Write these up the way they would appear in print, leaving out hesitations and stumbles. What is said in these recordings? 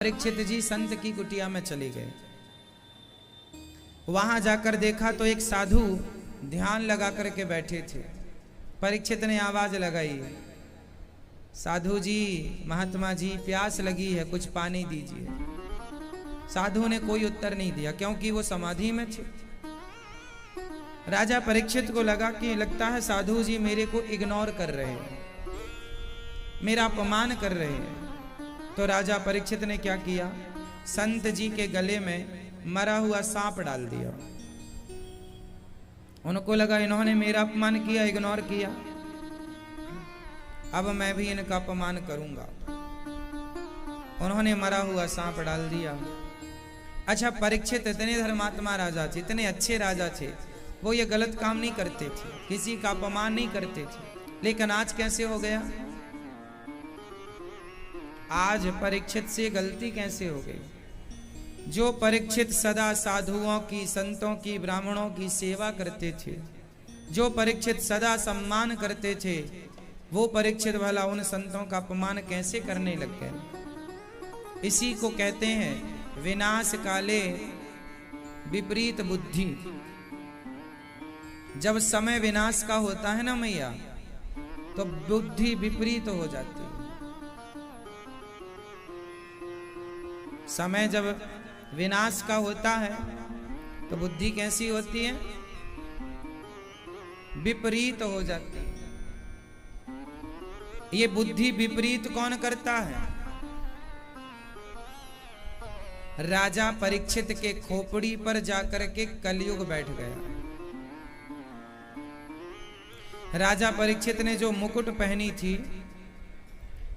परीक्षित जी संत की कुटिया में चले गए। वहां जाकर देखा तो एक साधु ध्यान लगा करके बैठे थे। परीक्षित ने आवाज लगाई, साधु जी, महात्मा जी, प्यास लगी है, कुछ पानी दीजिए। साधु ने कोई उत्तर नहीं दिया क्योंकि वो समाधि में थे। राजा परीक्षित को लगा कि लगता है साधु जी मेरे को इग्नोर कर रहे हैं, मेरा अपमान कर रहे हैं। तो राजा परीक्षित ने क्या किया, संत जी के गले में मरा हुआ सांप डाल दिया। उनको लगा इन्होंने मेरा अपमान किया, इग्नोर किया, अब मैं भी इनका अपमान करूंगा। उन्होंने मरा हुआ सांप डाल दिया। अच्छा, परीक्षित इतने धर्मात्मा राजा थे, इतने अच्छे राजा थे, वो ये गलत काम नहीं करते थे, किसी का अपमान नहीं करते थे। लेकिन आज कैसे हो गया? आज परीक्षित से गलती कैसे हो गई? जो परीक्षित सदा साधुओं की, संतों की, ब्राह्मणों की सेवा करते थे, जो परीक्षित सदा सम्मान करते थे, वो परीक्षित भला उन संतों का अपमान कैसे करने लग गए? इसी को कहते हैं विनाश काले विपरीत बुद्धि। जब समय विनाश का होता है ना मैया, तो बुद्धि विपरीत हो जाती है। समय जब विनाश का होता है तो बुद्धि कैसी होती है? विपरीत हो जाती है। ये बुद्धि विपरीत कौन करता है? राजा परीक्षित के खोपड़ी पर जाकर के कलयुग बैठ गया। राजा परीक्षित ने जो मुकुट पहनी थी,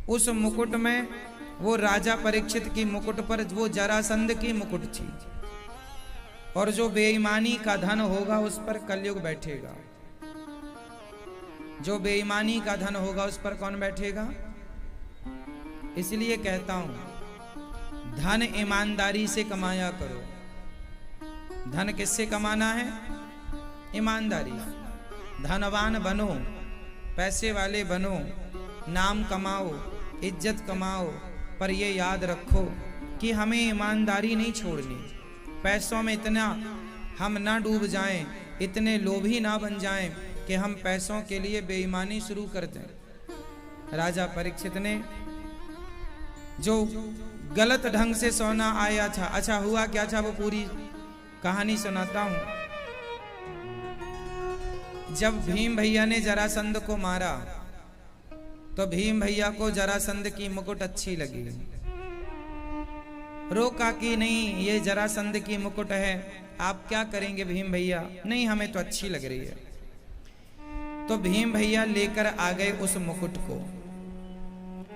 उस मुकुट में, वो राजा परीक्षित की मुकुट पर वो जरासंध की मुकुट थी। और जो बेईमानी का धन होगा उस पर कलयुग बैठेगा। जो बेईमानी का धन होगा उस पर कौन बैठेगा? इसलिए कहता हूं, धन ईमानदारी से कमाया करो। धन किससे कमाना है? ईमानदारी। धनवान बनो, पैसे वाले बनो, नाम कमाओ, इज्जत कमाओ, पर ये याद रखो कि हमें ईमानदारी नहीं छोड़नी। पैसों में इतना हम ना डूब जाएं, इतने लोभी ना बन जाएं कि हम पैसों के लिए बेईमानी शुरू कर दें। राजा परीक्षित ने जो गलत ढंग से सोना आया था, अच्छा हुआ क्या था, वो पूरी कहानी सुनाता हूं। जब भीम भैया ने जरासंध को मारा तो भीम भैया को जरासंध की मुकुट अच्छी लगी। रोका कि नहीं, ये जरासंध की मुकुट है, आप क्या करेंगे भीम भैया? नहीं, हमें तो अच्छी लग रही है। तो भीम भैया लेकर आ गए उस मुकुट को,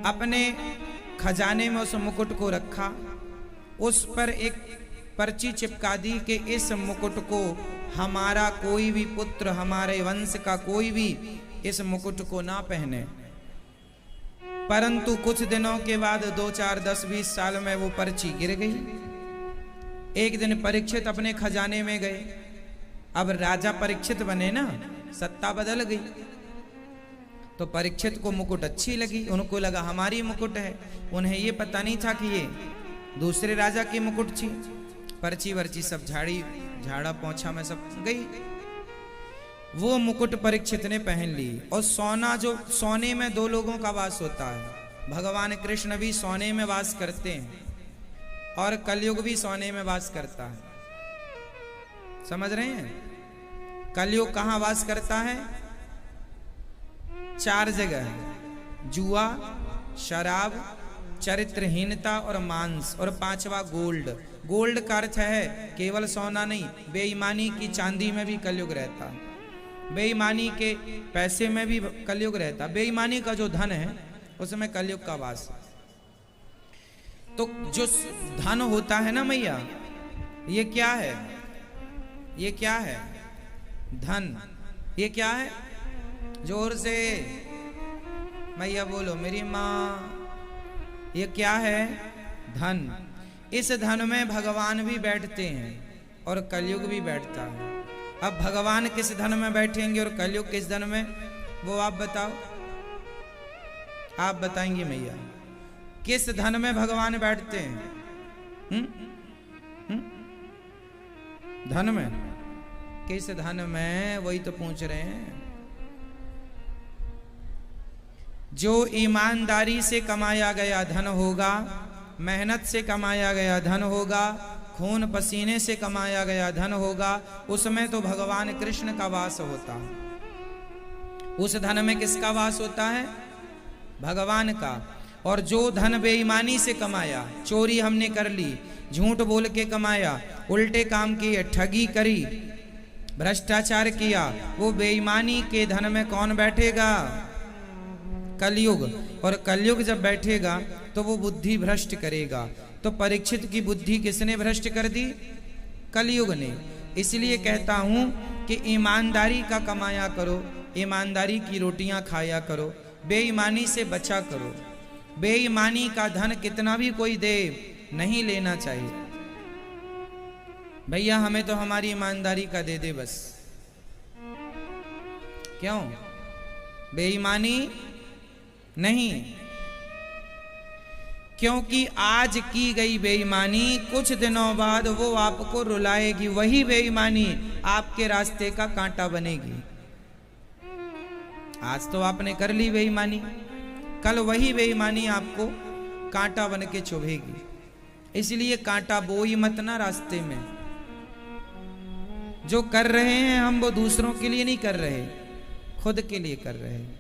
अपने खजाने में उस मुकुट को रखा, उस पर एक पर्ची चिपका दी कि इस मुकुट को हमारा कोई भी पुत्र, हमारे वंश का कोई भी इस मुकुट को ना पहने। परंतु कुछ दिनों के बाद 2, 4, 10, 20 साल में वो पर्ची गिर गई। एक दिन परीक्षित अपने खजाने में गए। अब राजा परीक्षित बने ना, सत्ता बदल गई। तो परीक्षित को मुकुट अच्छी लगी, उनको लगा हमारी मुकुट है। उन्हें ये पता नहीं था कि ये दूसरे राजा की मुकुट थी। पर्ची वर्ची सब झाड़ा पोंछा में सब गई। वो मुकुट परीक्षित ने पहन ली। और सोना, जो सोने में 2 लोगों का वास होता है, भगवान कृष्ण भी सोने में वास करते हैं और कलयुग भी सोने में वास करता है। समझ रहे हैं? कलयुग कहां वास करता है? 4 जगह है, जुआ, शराब, चरित्रहीनता और मांस, और 5वां गोल्ड। गोल्ड का अर्थ है केवल सोना नहीं, बेईमानी की चांदी में भी कलयुग रहता है, बेईमानी के पैसे में भी कलयुग रहता। बेईमानी का जो धन है उसमें कलयुग का वास। तो जो धन होता है ना मैया, ये क्या है? ये क्या है? धन। ये क्या है? जोर से मैया बोलो, मेरी माँ। ये क्या है? धन। इस धन में भगवान भी बैठते हैं और कलयुग भी बैठता है। अब भगवान किस धन में बैठेंगे और कलयुग किस धन में, वो आप बताओ। आप बताएंगे मैया? किस धन में भगवान बैठते हैं? धन में? किस धन में, वही तो पूछ रहे हैं। जो ईमानदारी से कमाया गया धन होगा, मेहनत से कमाया गया धन होगा, खून पसीने से कमाया गया धन होगा, उसमें तो भगवान कृष्ण का वास होता है। उस धन में किसका वास होता है? भगवान का। और जो धन बेईमानी से कमाया, चोरी हमने कर ली, झूठ बोल के कमाया, उल्टे काम किए, ठगी करी, भ्रष्टाचार किया, वो बेईमानी के धन में कौन बैठेगा? कलयुग। और कलयुग जब बैठेगा तो वो बुद्धि भ्रष्ट करेगा। तो परीक्षित की बुद्धि किसने भ्रष्ट कर दी? कलयुग ने। इसलिए कहता हूं कि ईमानदारी का कमाया करो, ईमानदारी की रोटियां खाया करो, बेईमानी से बचा करो। बेईमानी का धन कितना भी कोई दे, नहीं लेना चाहिए। भैया हमें तो हमारी ईमानदारी का दे दे बस। क्यों? बेईमानी नहीं, क्योंकि आज की गई बेईमानी कुछ दिनों बाद वो आपको रुलाएगी। वही बेईमानी आपके रास्ते का कांटा बनेगी। आज तो आपने कर ली बेईमानी, कल वही बेईमानी आपको कांटा बन के चुभेगी। इसलिए कांटा बोई मत ना रास्ते में। जो कर रहे हैं हम, वो दूसरों के लिए नहीं कर रहे, खुद के लिए कर रहे हैं।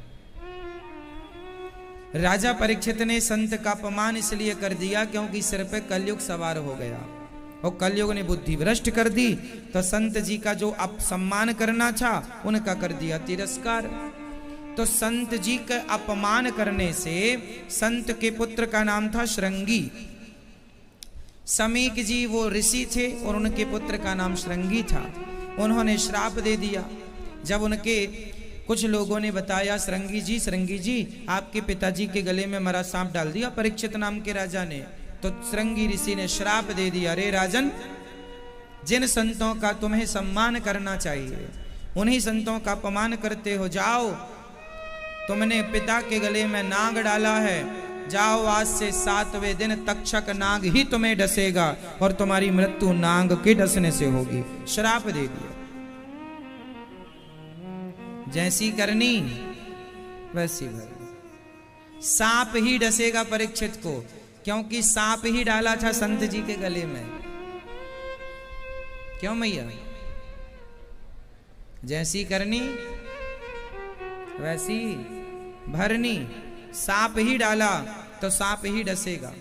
राजा परीक्षित ने संत का अपमान इसलिए कर दिया क्योंकि सिर पे कलयुग सवार हो गया और कलयुग ने बुद्धि भ्रष्ट कर दी। तो संत जी का जो अपमान करना था, उनका कर दिया तिरस्कार। तो संत जी का अपमान करने से, संत के पुत्र का नाम था श्रृंगी। समीक जी वो ऋषि थे और उनके पुत्र का नाम श्रृंगी था। उन्होंने श्राप दे दिया। जब उनके कुछ लोगों ने बताया, श्रृंगी जी आपके पिताजी के गले में मरा सांप डाल दिया परीक्षित नाम के राजा ने, तो श्रृंगी ऋषि ने श्राप दे दिया, अरे राजन, जिन संतों का तुम्हें सम्मान करना चाहिए उन्हीं संतों का अपमान करते हो। जाओ, तुमने पिता के गले में नाग डाला है, जाओ आज से 7वें दिन तक्षक नाग ही तुम्हें डसेगा और तुम्हारी मृत्यु नाग के डसने से होगी। श्राप दे दिया। जैसी करनी वैसी भरनी। सांप ही डसेगा परीक्षित को, क्योंकि सांप ही डाला था संत जी के गले में। क्यों मैया? जैसी करनी वैसी भरनी। सांप ही डाला तो सांप ही डसेगा।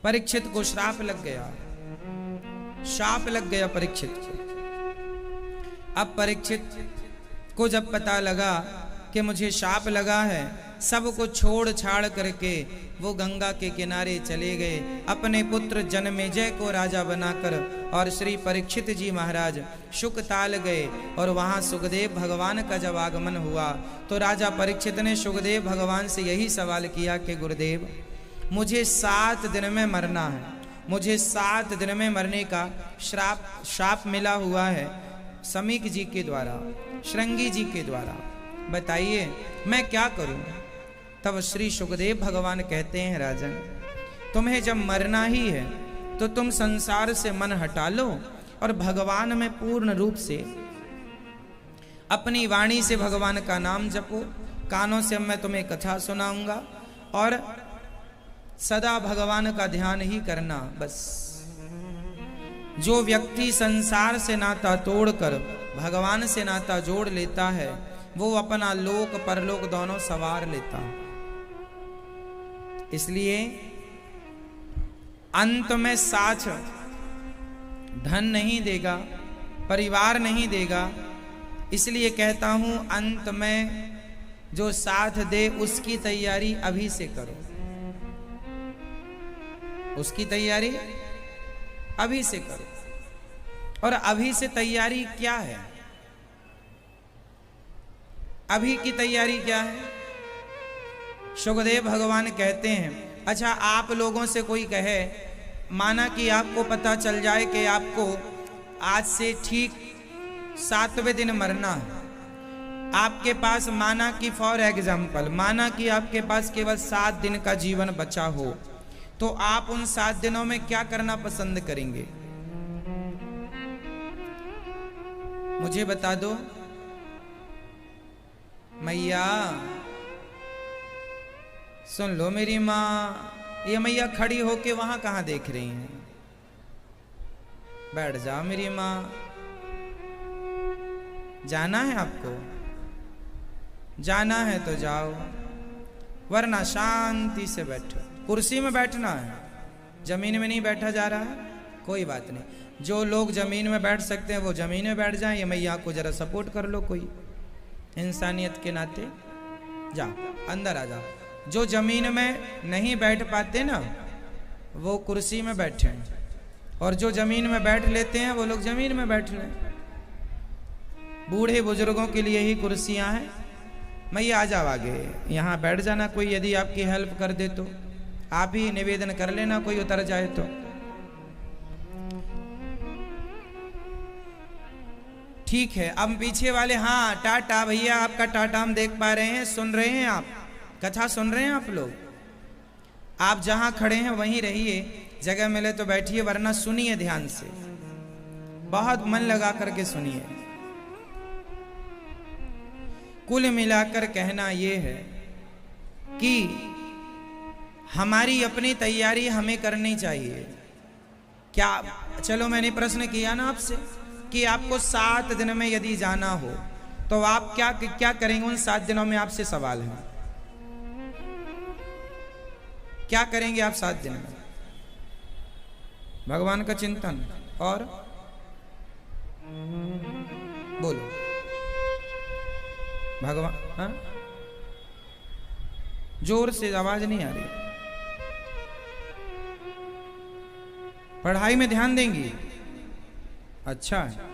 परीक्षित को श्राप लग गया, शाप लग गया परीक्षित को। अब परीक्षित को जब पता लगा कि मुझे शाप लगा है, सबको छोड़ छाड़ करके वो गंगा के किनारे चले गए। अपने पुत्र जनमेजय को राजा बनाकर और श्री परीक्षित जी महाराज शुकताल गए और वहां सुखदेव भगवान का जब आगमन हुआ तो राजा परीक्षित ने सुखदेव भगवान से यही सवाल किया कि गुरुदेव, मुझे 7 दिन में मरना है, मुझे 7 दिन में मरने का शाप मिला हुआ है समीक जी के द्वारा, श्रृंगी जी के द्वारा, बताइए मैं क्या करूं? तब श्री सुखदेव भगवान कहते हैं, राजन, तुम्हें जब मरना ही है तो तुम संसार से मन हटा लो और भगवान में पूर्ण रूप से अपनी वाणी से भगवान का नाम जपो। कानों से मैं तुम्हें कथा सुनाऊंगा और सदा भगवान का ध्यान ही करना बस। जो व्यक्ति संसार से नाता तोड़कर भगवान से नाता जोड़ लेता है, वो अपना लोक परलोक दोनों सवार लेता। इसलिए अंत में साथ धन नहीं देगा, परिवार नहीं देगा। इसलिए कहता हूं, अंत में जो साथ दे उसकी तैयारी अभी से करो, उसकी तैयारी अभी से करो। और अभी से तैयारी क्या है? अभी की तैयारी क्या है? सुखदेव भगवान कहते हैं, अच्छा आप लोगों से कोई कहे, माना कि आपको पता चल जाए कि आपको आज से ठीक 7वें दिन मरना है। आपके पास माना कि फॉर एग्जाम्पल, माना कि आपके पास केवल 7 दिन का जीवन बचा हो, तो आप उन 7 दिनों में क्या करना पसंद करेंगे? मुझे बता दो मैया। सुन लो मेरी माँ, ये मैया खड़ी होके वहां कहां देख रही हैं? बैठ जाओ मेरी माँ। जाना है आपको? जाना है तो जाओ, वरना शांति से बैठो। कुर्सी में बैठना है, जमीन में नहीं बैठा जा रहा है, कोई बात नहीं। जो लोग जमीन में बैठ सकते हैं वो जमीन में बैठ जाएं। ये मैया को जरा सपोर्ट कर लो, कोई इंसानियत के नाते। जाओ अंदर आ जाओ। जो जमीन में नहीं बैठ पाते ना वो कुर्सी में बैठे, और जो जमीन में बैठ लेते हैं वो लोग जमीन में बैठ लें। बूढ़े बुजुर्गों के लिए ही कुर्सियां हैं। मैया आ जाओ आगे, यहाँ बैठ जाना। कोई यदि आपकी हेल्प कर दे तो आप ही निवेदन कर लेना, कोई उतर जाए तो। ठीक है, अब पीछे वाले, हाँ टाटा भैया, आपका टाटा हम देख पा रहे हैं, सुन रहे हैं आप, कथा सुन रहे हैं आप लोग। आप जहां खड़े हैं वहीं रहिए, जगह मिले तो बैठिए, वरना सुनिए ध्यान से, बहुत मन लगा करके सुनिए। कुल मिलाकर कहना यह है कि हमारी अपनी तैयारी हमें करनी चाहिए। क्या, चलो मैंने प्रश्न किया ना आपसे कि आपको 7 दिन में यदि जाना हो तो आप क्या क्या करेंगे? उन 7 दिनों में आपसे सवाल है, क्या करेंगे आप 7 दिन में? भगवान का चिंतन और बोलो भगवान। हाँ? जोर से आवाज नहीं आ रही। पढ़ाई में ध्यान देंगी? अच्छा है।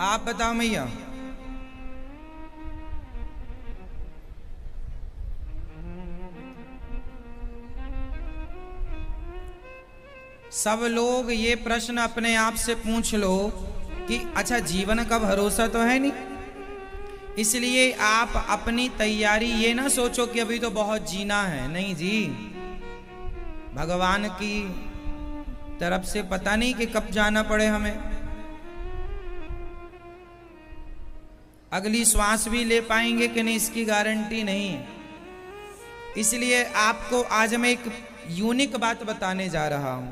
आप बताओ मैया। सब लोग ये प्रश्न अपने आप से पूछ लो कि अच्छा जीवन का भरोसा तो है नहीं, इसलिए आप अपनी तैयारी ये ना सोचो कि अभी तो बहुत जीना है। नहीं जी, भगवान की तरफ से पता नहीं कि कब जाना पड़े हमें। अगली श्वास भी ले पाएंगे कि नहीं इसकी गारंटी नहीं है। इसलिए आपको आज मैं एक यूनिक बात बताने जा रहा हूं।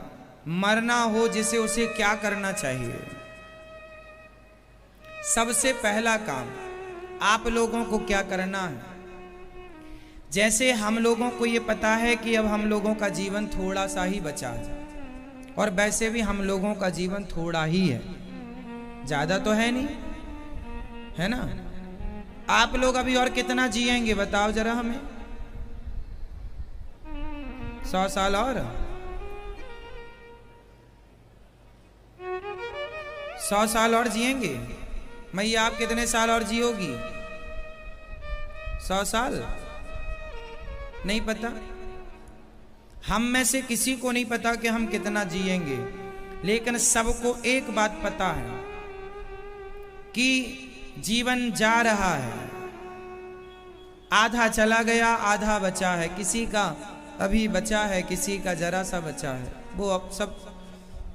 मरना हो जिसे उसे क्या करना चाहिए? सबसे पहला काम आप लोगों को क्या करना है? जैसे हम लोगों को ये पता है कि अब हम लोगों का जीवन थोड़ा सा ही बचा है, और वैसे भी हम लोगों का जीवन थोड़ा ही है, ज्यादा तो है नहीं, है ना? आप लोग अभी और कितना जिएंगे बताओ जरा हमें? 100 साल और? 100 साल और जिएंगे? मैया आप कितने साल और जियोगी? 100 साल? नहीं पता। हम में से किसी को नहीं पता कि हम कितना जिएंगे, लेकिन सबको एक बात पता है कि जीवन जा रहा है। आधा चला गया, आधा बचा है। किसी का अभी बचा है, किसी का जरा सा बचा है। वो अब सब,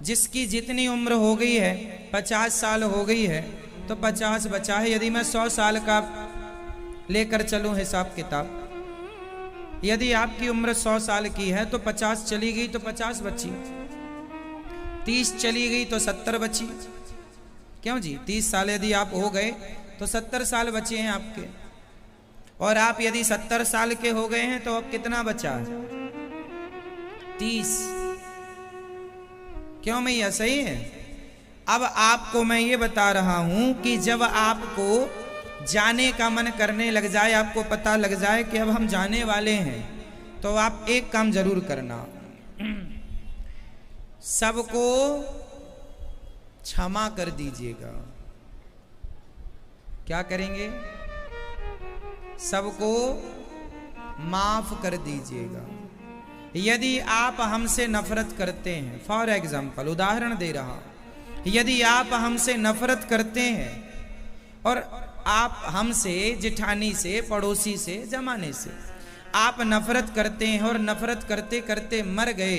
जिसकी जितनी उम्र हो गई है, 50 साल हो गई है तो 50 बचा है। यदि मैं 100 साल का लेकर चलूं हिसाब किताब, यदि आपकी उम्र 100 साल की है तो 50 चली गई तो 50 बची, 30 चली गई तो 70 बची। क्यों जी? 30 साल यदि आप हो गए तो 70 साल बचे हैं आपके, और आप यदि 70 साल के हो गए हैं तो अब कितना बचा है? 30। क्यों मैया? सही है। अब आपको मैं ये बता रहा हूं कि जब आपको जाने का मन करने लग जाए, आपको पता लग जाए कि अब हम जाने वाले हैं, तो आप एक काम जरूर करना, सबको क्षमा कर दीजिएगा। क्या करेंगे? सबको माफ कर दीजिएगा। यदि आप हमसे नफरत करते हैं, फॉर एग्जाम्पल उदाहरण दे रहा, यदि आप हमसे नफरत करते हैं और आप हमसे, जिठानी से, पड़ोसी से, जमाने से आप नफरत करते हैं और नफरत करते करते मर गए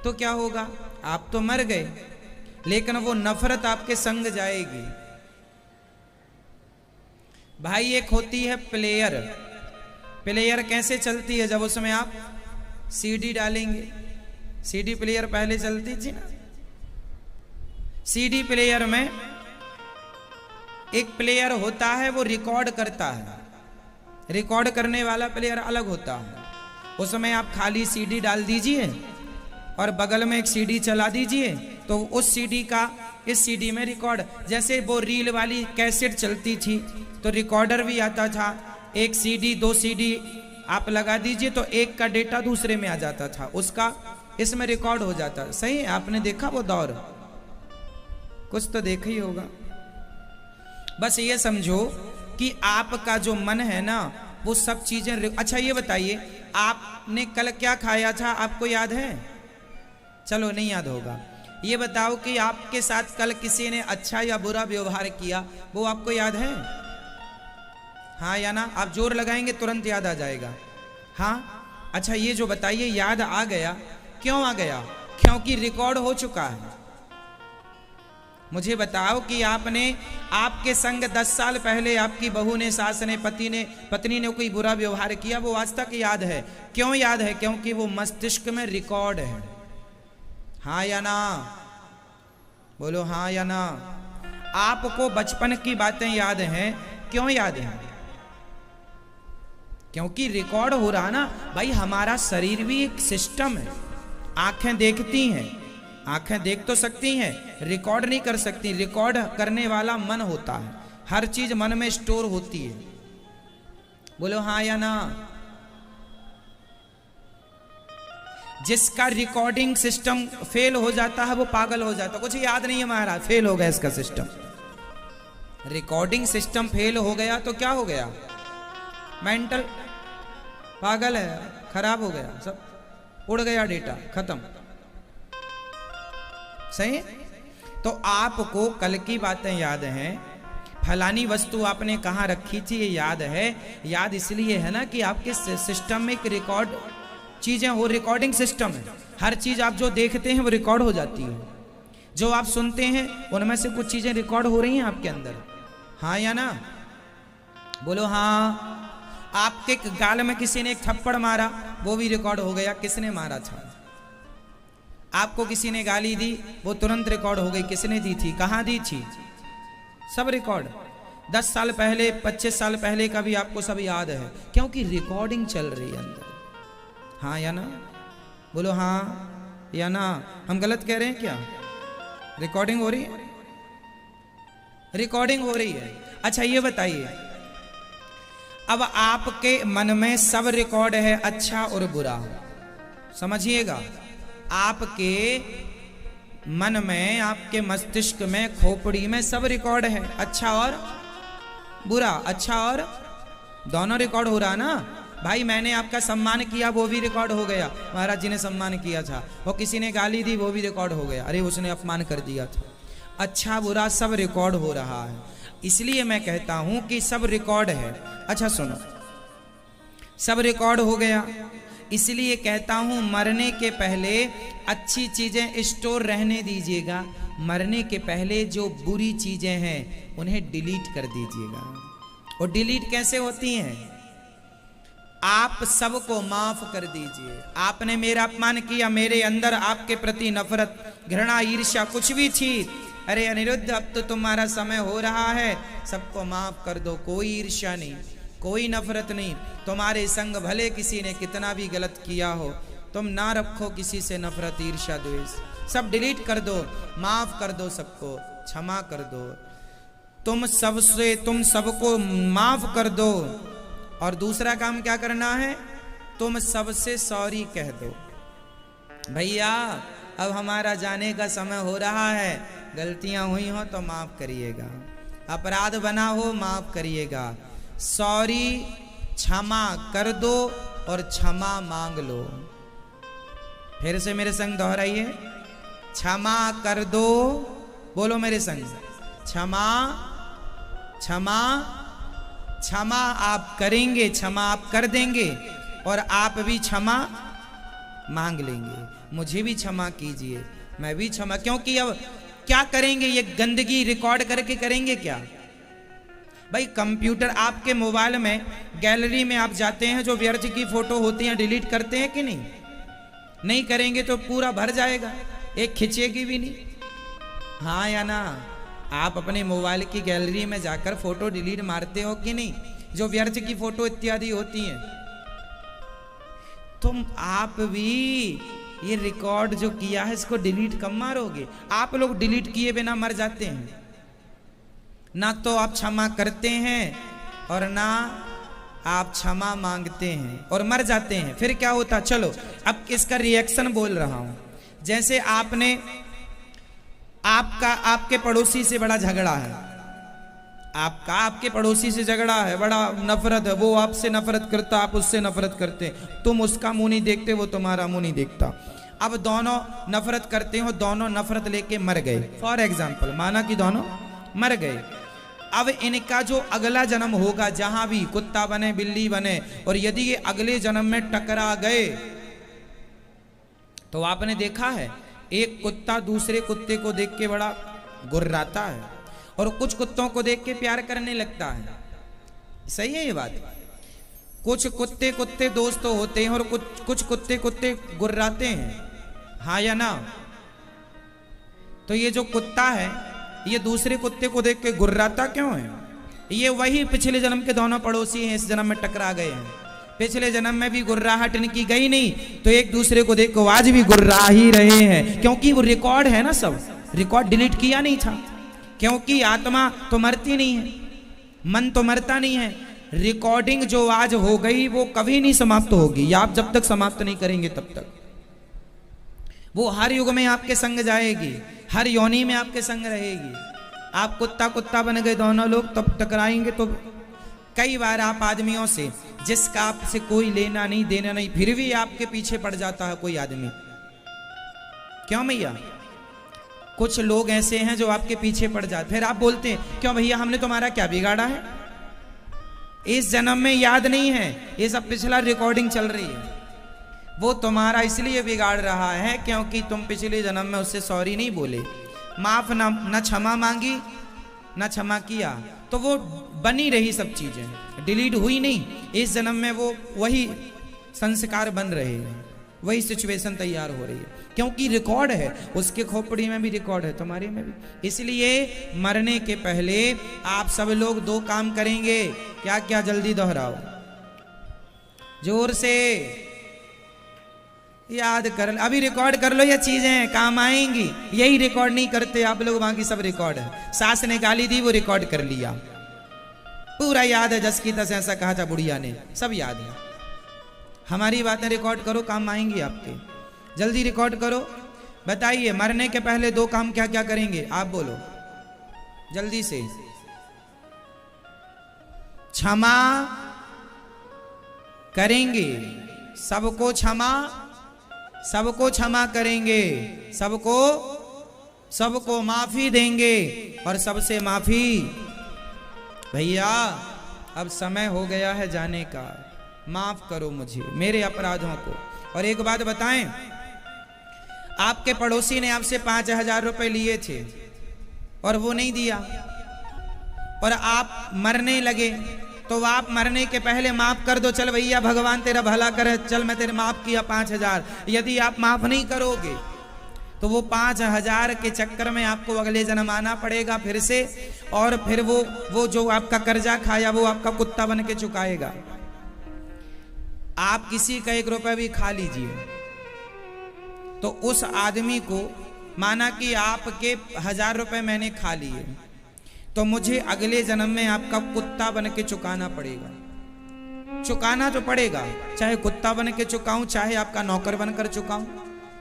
तो क्या होगा? आप तो मर गए, लेकिन वो नफरत आपके संग जाएगी। भाई एक होती है प्लेयर। प्लेयर कैसे चलती है? जब उसमें आप सीडी डालेंगे। सीडी प्लेयर पहले चलती थी ना। सीडी प्लेयर में एक प्लेयर होता है, वो रिकॉर्ड करता है। रिकॉर्ड करने वाला प्लेयर अलग होता है। उसमें आप खाली सीडी डाल दीजिए और बगल में एक सीडी चला दीजिए, तो उस सीडी का इस सीडी में रिकॉर्ड, जैसे वो रील वाली कैसेट चलती थी तो रिकॉर्डर भी आता था। एक सीडी 2 सीडी आप लगा दीजिए तो एक का डेटा दूसरे में आ जाता था, उसका इसमें रिकॉर्ड हो जाता। सही है, आपने देखा वो दौर? कुछ तो देखा ही होगा। बस ये समझो कि आपका जो मन है ना, वो सब चीजें। अच्छा ये बताइए, आपने कल क्या खाया था? आपको याद है? चलो नहीं याद होगा। ये बताओ कि आपके साथ कल किसी ने अच्छा या बुरा व्यवहार किया, वो आपको याद है? हाँ या ना? आप जोर लगाएंगे तुरंत याद आ जाएगा। हाँ, अच्छा ये जो बताइए, याद आ गया, क्यों आ गया? क्योंकि रिकॉर्ड हो चुका है। मुझे बताओ कि आपके संग 10 साल पहले आपकी बहू ने, सास ने, पत्नी ने कोई बुरा व्यवहार किया, वो आज तक याद है। क्यों याद है? क्योंकि वो मस्तिष्क में रिकॉर्ड है। हाँ या ना? बोलो हाँ या ना? आपको बचपन की बातें याद हैं। क्यों याद है? क्योंकि रिकॉर्ड हो रहा ना। भाई हमारा शरीर भी एक सिस्टम है। आंखें देखती हैं, आंखें देख तो सकती हैं, रिकॉर्ड नहीं कर सकती। रिकॉर्ड करने वाला मन होता है। हर चीज मन में स्टोर होती है। बोलो हाँ या ना? जिसका रिकॉर्डिंग सिस्टम फेल हो जाता है वो पागल हो जाता है। कुछ याद नहीं है महाराज, फेल हो गया इसका सिस्टम। रिकॉर्डिंग सिस्टम फेल हो गया तो क्या हो गया? मेंटल, पागल है, खराब हो गया, सब उड़ गया, डेटा खत्म। सही? तो आपको कल की बातें याद हैं, फलानी वस्तु आपने कहाँ रखी थी ये याद है। याद इसलिए है ना कि आपके सिस्टम में एक रिकॉर्ड चीजें हो, रिकॉर्डिंग सिस्टम है। हर चीज आप जो देखते हैं वो रिकॉर्ड हो जाती है। जो आप सुनते हैं उनमें से कुछ चीजें रिकॉर्ड हो रही हैं आपके अंदर। हाँ या ना? बोलो हाँ। आपके गाल में किसी ने एक थप्पड़ मारा, वो भी रिकॉर्ड हो गया, किसने मारा था। आपको किसी ने गाली दी, वो तुरंत रिकॉर्ड हो गई, किसने दी थी, कहाँ दी थी, सब रिकॉर्ड। 10 साल पहले, 25 साल पहले का भी आपको सब याद है, क्योंकि रिकॉर्डिंग चल रही है अंदर। हाँ या ना? बोलो हाँ या ना? हम गलत कह रहे हैं क्या? रिकॉर्डिंग हो रही है, रिकॉर्डिंग हो रही है। अच्छा ये बताइए, अब आपके मन में सब रिकॉर्ड है, अच्छा और बुरा। समझिएगा, आपके मन में, आपके मस्तिष्क में, खोपड़ी में सब रिकॉर्ड है, अच्छा और बुरा। अच्छा और दोनों रिकॉर्ड हो रहा ना। भाई मैंने आपका सम्मान किया, वो भी रिकॉर्ड हो गया, महाराज जी ने सम्मान किया था। और किसी ने गाली दी, वो भी रिकॉर्ड हो गया, अरे उसने अपमान कर दिया था। अच्छा बुरा सब रिकॉर्ड हो रहा है। इसलिए मैं कहता हूं कि सब रिकॉर्ड है। अच्छा सुनो, सब रिकॉर्ड हो गया, इसलिए कहता हूं मरने के पहले अच्छी चीजें स्टोर रहने दीजिएगा। मरने के पहले जो बुरी चीजें हैं उन्हें डिलीट कर दीजिएगा। और डिलीट कैसे होती हैं? आप सबको माफ कर दीजिए। आपने मेरा अपमान किया, मेरे अंदर आपके प्रति नफरत, घृणा, ईर्ष्या कुछ भी थी, अरे अनिरुद्ध अब तो तुम्हारा समय हो रहा है, सबको माफ कर दो। कोई ईर्ष्या नहीं, कोई नफरत नहीं। तुम्हारे संग भले किसी ने कितना भी गलत किया हो, तुम ना रखो किसी से नफरत, ईर्ष्या, द्वेष, सब डिलीट कर दो, माफ कर दो, सबको क्षमा कर दो। तुम सबको माफ कर दो। और दूसरा काम क्या करना है? तुम सबसे सॉरी कह दो। भैया अब हमारा जाने का समय हो रहा है, गलतियां हुई हो तो माफ करिएगा, अपराध बना हो माफ करिएगा। सॉरी, क्षमा कर दो और क्षमा मांग लो। फिर से मेरे संग दोहराइए, क्षमा कर दो। बोलो मेरे संग, क्षमा, क्षमा, क्षमा आप करेंगे, क्षमा आप कर देंगे और आप भी क्षमा मांग लेंगे, मुझे भी क्षमा कीजिए, मैं भी क्षमा। क्योंकि अब क्या करेंगे, ये गंदगी रिकॉर्ड करके करेंगे क्या भाई? कंप्यूटर आपके मोबाइल में गैलरी में आप जाते हैं, जो व्यर्थ की फोटो होती हैं डिलीट करते हैं कि नहीं? नहीं करेंगे तो पूरा भर जाएगा, एक खिंचेगी भी नहीं। हाँ या ना? आप अपने मोबाइल की गैलरी में जाकर फोटो डिलीट मारते हो कि नहीं, जो व्यर्थ की फोटो इत्यादि होती हैं? तुम आप भी ये रिकॉर्ड जो किया है इसको डिलीट कब मारोगे? आप लोग डिलीट किए बिना मर जाते हैं, ना तो आप क्षमा करते हैं और ना आप क्षमा मांगते हैं और मर जाते हैं। फिर क्या होता? चलो अब इसका रिएक्शन बोल रहा हूं। जैसे आपके पड़ोसी से बड़ा झगड़ा है, आपके पड़ोसी से झगड़ा है, बड़ा नफरत है, वो आपसे नफरत करता, आप उससे नफरत करते, तुम उसका मुंह नहीं देखते, वो तुम्हारा मुंह नहीं देखता। अब दोनों नफरत करते हो, दोनों नफरत लेके मर गए। फॉर एग्जाम्पल माना कि दोनों मर गए। अब इनका जो अगला जन्म होगा, जहां भी कुत्ता बने बिल्ली बने, और यदि ये अगले जन्म में टकरा गए, तो आपने देखा है एक कुत्ता दूसरे कुत्ते को देख के बड़ा गुर्राता है, और कुछ कुत्तों को देख के प्यार करने लगता है। सही है ये बात? कुछ कुत्ते दोस्त तो होते हैं और कुछ कुत्ते गुर्राते हैं, हाँ या ना? तो ये जो कुत्ता है ये दूसरे कुत्ते को देख के गुर्राता क्यों है? ये वही पिछले जन्म के दोनों पड़ोसी हैं, इस जन्म में टकरा गए हैं। पिछले जन्म में भी गुर्राहट इनकी गई नहीं, तो एक दूसरे को देख को आज भी गुर्रा ही रहे हैं, क्योंकि वो रिकॉर्ड है ना, सब रिकॉर्ड डिलीट किया नहीं था। क्योंकि आत्मा तो मरती नहीं है, मन तो मरता नहीं है। रिकॉर्डिंग जो आज हो गई वो कभी नहीं समाप्त होगी, या आप जब तक समाप्त नहीं करेंगे तब तक वो हर युग में आपके संग जाएगी, हर योनि में आपके संग रहेगी। आप कुत्ता बन गए दोनों लोग, तब टकराएंगे। तो कई बार आप आदमियों से जिसका आपसे कोई लेना नहीं देना नहीं, फिर भी आपके पीछे पड़ जाता है कोई आदमी। क्यों भैया? कुछ लोग ऐसे हैं जो आपके पीछे पड़ जाते, फिर आप बोलते हैं क्यों भैया हमने तुम्हारा क्या बिगाड़ा है? इस जन्म में याद नहीं है, ये सब पिछला रिकॉर्डिंग चल रही है। वो तुम्हारा इसलिए बिगाड़ रहा है क्योंकि तुम पिछले जन्म में उससे सॉरी नहीं बोले, माफ न क्षमा मांगी, न क्षमा किया, तो वो बनी रही, सब चीजें डिलीट हुई नहीं। इस जन्म में वो वही संस्कार बन रहे हैं, वही सिचुएशन तैयार हो रही है, क्योंकि रिकॉर्ड है। उसके खोपड़ी में भी रिकॉर्ड है, तुम्हारे में भी। इसलिए मरने के पहले आप सब लोग दो काम करेंगे। क्या क्या? जल्दी दोहराओ, जोर से याद कर, अभी रिकॉर्ड कर लो, ये चीजें काम आएंगी। यही रिकॉर्ड नहीं करते आप लोग, बाकी सब रिकॉर्ड है। सास ने गाली दी, वो रिकॉर्ड कर लिया, पूरा याद है, जस की तस ऐसा कहा था बुढ़िया ने, सब याद है। हमारी बातें रिकॉर्ड करो, काम आएंगी आपके। जल्दी रिकॉर्ड करो। बताइए मरने के पहले दो काम क्या क्या करेंगे? आप बोलो जल्दी से। क्षमा करेंगे, सबको क्षमा करेंगे, सबको माफी देंगे, और सबसे माफी। भैया अब समय हो गया है जाने का, माफ करो मुझे, मेरे अपराधों को। और एक बात बताएं, आपके पड़ोसी ने आपसे 5,000 रुपए लिए थे और वो नहीं दिया, और आप मरने लगे, तो आप मरने के पहले माफ कर दो, चल भैया भगवान तेरा भला करे, चल मैं तेरे माफ किया 5,000। यदि आप माफ नहीं करोगे तो वो 5,000 के चक्कर में आपको अगले जन्म आना पड़ेगा फिर से, और फिर वो जो आपका कर्जा खाया वो आपका कुत्ता बन के चुकाएगा। आप किसी का 1 रुपया भी खा लीजिए, तो उस आदमी को, माना कि आपके 1,000 रुपए मैंने खा लिए, तो मुझे अगले जन्म में आपका कुत्ता बन के चुकाना पड़ेगा। चुकाना तो पड़ेगा, चाहे कुत्ता बन के चुकाऊं, चाहे आपका नौकर बनकर चुकाऊं,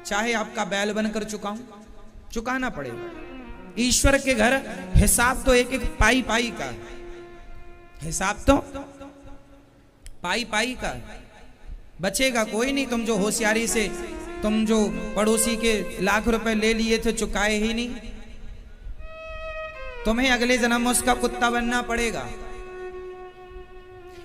चाहे आपका बैल बनकर चुकाऊं, चुकाना पड़ेगा। ईश्वर के घर हिसाब तो एक एक पाई पाई का, हिसाब तो पाई पाई का, बचेगा कोई नहीं। तुम जो होशियारी से तुम जो पड़ोसी के लाख रुपए ले लिए थे, चुकाए ही नहीं, तुम्हें अगले जन्म में उसका कुत्ता बनना पड़ेगा।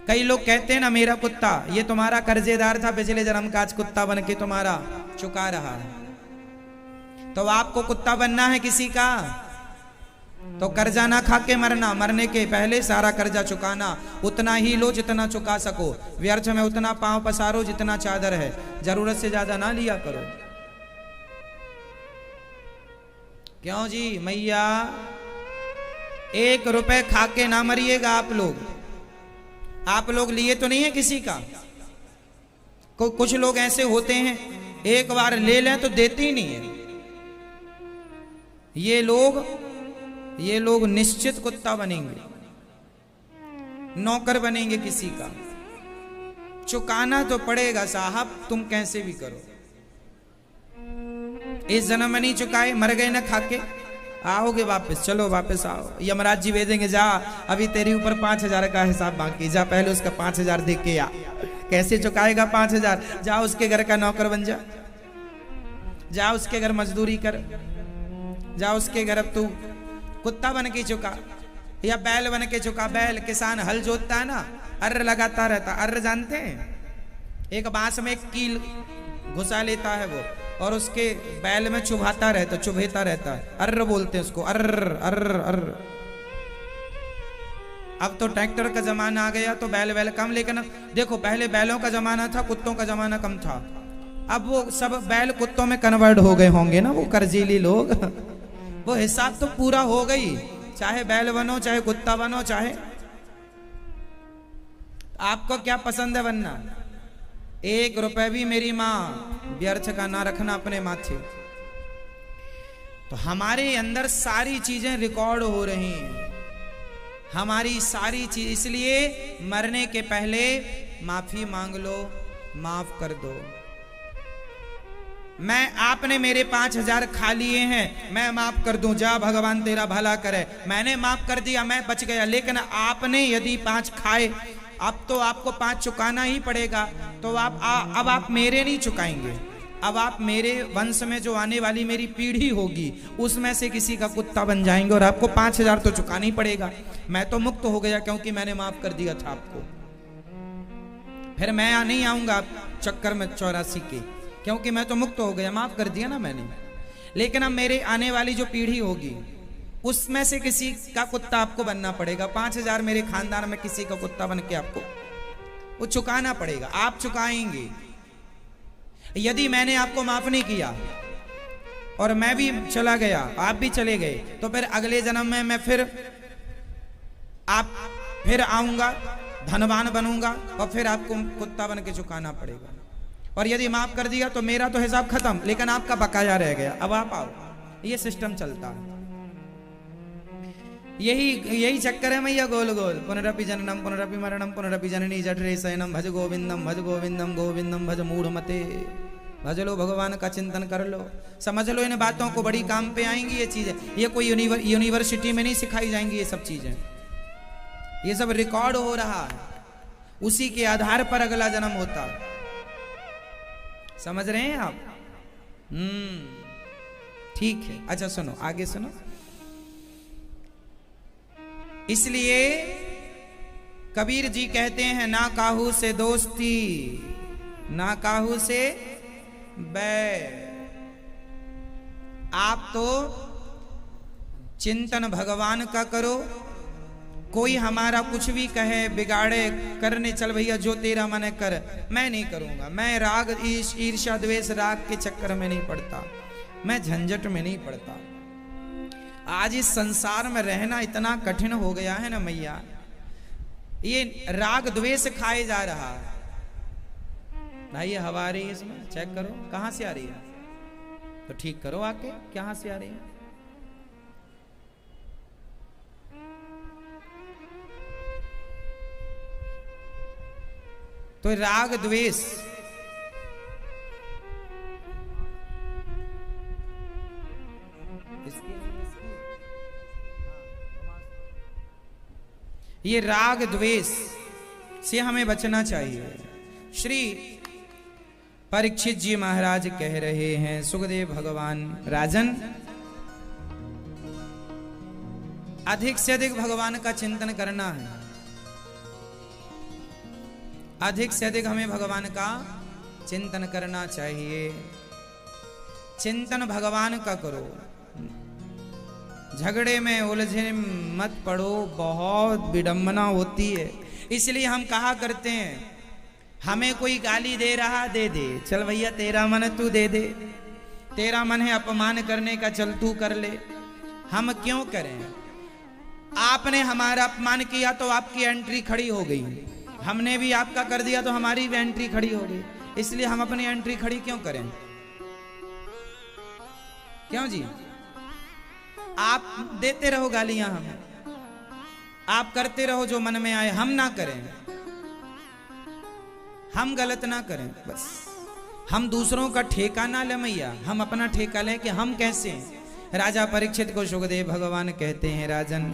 कई लोग कहते हैं ना मेरा कुत्ता, ये तुम्हारा कर्जेदार था पिछले जन्म का, आज कुत्ता बन के तुम्हारा चुका रहा है। तो आपको कुत्ता बनना है किसी का, तो कर्जा ना खा के मरना, मरने के पहले सारा कर्जा चुकाना। उतना ही लो जितना चुका सको, व्यर्थ में उतना पांव पसारो जितना चादर है, जरूरत से ज्यादा ना लिया करो। क्यों जी मैया, 1 रुपए खा के ना मरिएगा आप लोग। आप लोग लिए तो नहीं है किसी का। कुछ लोग ऐसे होते हैं, एक बार ले लें तो देते ही नहीं है। ये लोग निश्चित कुत्ता बनेंगे, नौकर बनेंगे किसी का। चुकाना तो पड़ेगा साहब, तुम कैसे भी करो। इस जन्म में नहीं चुकाए, मर गए ना खा के, आओगे वापस, चलो वापस आओ। यमराज जी भेजेंगे, जा अभी तेरे ऊपर 5,000 का हिसाब बाकी, जा पहले उसका 5,000 दे के आ। कैसे चुकाएगा 5,000? जा उसके घर का नौकर बन जा उसके घर मजदूरी कर, जा उसके घर अब तू कुत्ता बन के चुका, या बैल बन के चुका। बैल किसान हल जोतता है ना, अर्र लगाता रहता। अर्र जानते हैं? एक बांस में एक कील घुसा लेता है वो, और उसके बैल में चुभाता रहता है। अर्र बोलते हैं उसको, अर्र अर्र अर्र। अब तो ट्रैक्टर का जमाना आ गया तो बैल कम, लेकिन देखो पहले बैलों का जमाना था, कुत्तों का जमाना कम था। अब वो सब बैल कुत्तों में कन्वर्ट हो गए होंगे ना वो कर्जीली लोग। वो हिसाब तो पूरा हो गई, चाहे बैल बनो चाहे कुत्ता बनो। चाहे आपको क्या पसंद है बनना? 1 रुपए भी मेरी माँ व्यर्थ का ना रखना अपने माथे। तो हमारे अंदर सारी चीजें रिकॉर्ड हो रही हैं, हमारी सारी चीज। इसलिए मरने के पहले माफी मांग लो, माफ कर दो। आपने मेरे 5,000 खा लिए हैं, मैं माफ कर दूं, जा भगवान तेरा भला करे। मैंने माफ कर दिया, मैं बच गया। लेकिन आपने यदि 5 खाए, अब तो आपको 5 चुकाना ही पड़ेगा। तो अब आप मेरे नहीं चुकाएंगे, अब आप मेरे वंश में जो आने वाली मेरी पीढ़ी होगी उसमें से किसी का कुत्ता बन जाएंगे, और आपको 5,000 तो चुकाना ही पड़ेगा। मैं तो मुक्त हो गया क्योंकि मैंने माफ कर दिया था आपको। फिर मैं नहीं आऊंगा चक्कर में 84 के, क्योंकि मैं तो मुक्त हो गया, माफ कर दिया ना मैंने। लेकिन अब मेरे आने वाली जो पीढ़ी होगी उसमें से किसी का कुत्ता आपको बनना पड़ेगा। 5,000 मेरे खानदान में किसी का कुत्ता बन के आपको वो चुकाना पड़ेगा, आप चुकाएंगे। यदि मैंने आपको माफ नहीं किया और मैं भी चला गया, आप भी चले गए, तो फिर अगले जन्म में मैं फिर आऊंगा, धनवान बनूंगा, और फिर आपको कुत्ता बन के चुकाना पड़ेगा। और यदि माफ कर दिया तो मेरा तो हिसाब खत्म, लेकिन आपका बकाया रह गया, अब आप आओ। ये सिस्टम चलता है, यही चक्कर है मैया गोल गोल। पुनरपि जननम पुनरपि मरणम पुनरपि जननी जठरे शयनम। भज गोविंदम गोविंदम भज मूढ़ मते। भज लो, भगवान का चिंतन कर लो, समझ लो इन बातों को, बड़ी काम पे आएंगी ये चीजें। ये कोई यूनिवर्सिटी में नहीं सिखाई जाएंगी ये सब चीजें, ये सब रिकॉर्ड हो रहा है, उसी के आधार पर अगला जन्म होता है। समझ रहे हैं आप? ठीक है। अच्छा सुनो, आगे सुनो। इसलिए कबीर जी कहते हैं, ना काहू से दोस्ती ना काहू से बैर। आप तो चिंतन भगवान का करो। कोई हमारा कुछ भी कहे, बिगाड़े, करने चल भैया जो तेरा मन है कर, मैं नहीं करूंगा। मैं राग ईर्ष्या द्वेष राग के चक्कर में नहीं पड़ता, मैं झंझट में नहीं पड़ता। आज इस संसार में रहना इतना कठिन हो गया है ना मैया, ये राग द्वेष खाए जा रहा है। भाई ये हवा आ रही है, इसमें चेक करो कहां से आ रही है, तो ठीक करो आके, कहां से आ रही है। तो राग द्वेष ये राग द्वेष से हमें बचना चाहिए। श्री परीक्षित जी महाराज कह रहे हैं, सुखदेव भगवान, राजन अधिक से अधिक भगवान का चिंतन करना है। अधिक से अधिक हमें भगवान का चिंतन करना चाहिए। चिंतन भगवान का करो, झगड़े में उलझे मत पड़ो, बहुत विडंबना होती है। इसलिए हम कहा करते हैं, हमें कोई गाली दे रहा दे दे, चल भैया तेरा मन है तू दे दे, तेरा मन है अपमान करने का चल तू कर ले, हम क्यों करें? आपने हमारा अपमान किया तो आपकी एंट्री खड़ी हो गई, हमने भी आपका कर दिया तो हमारी भी एंट्री खड़ी हो गई। इसलिए हम अपनी एंट्री खड़ी क्यों करें? क्यों जी? आप देते रहो गालियां, आप करते रहो जो मन में आए, हम ना करें, हम गलत ना करें, बस हम दूसरों का ठेका ना ले मैया, हम अपना ठेका लें कि हम कैसे हैं। राजा परीक्षित को सुखदेव भगवान कहते हैं, राजन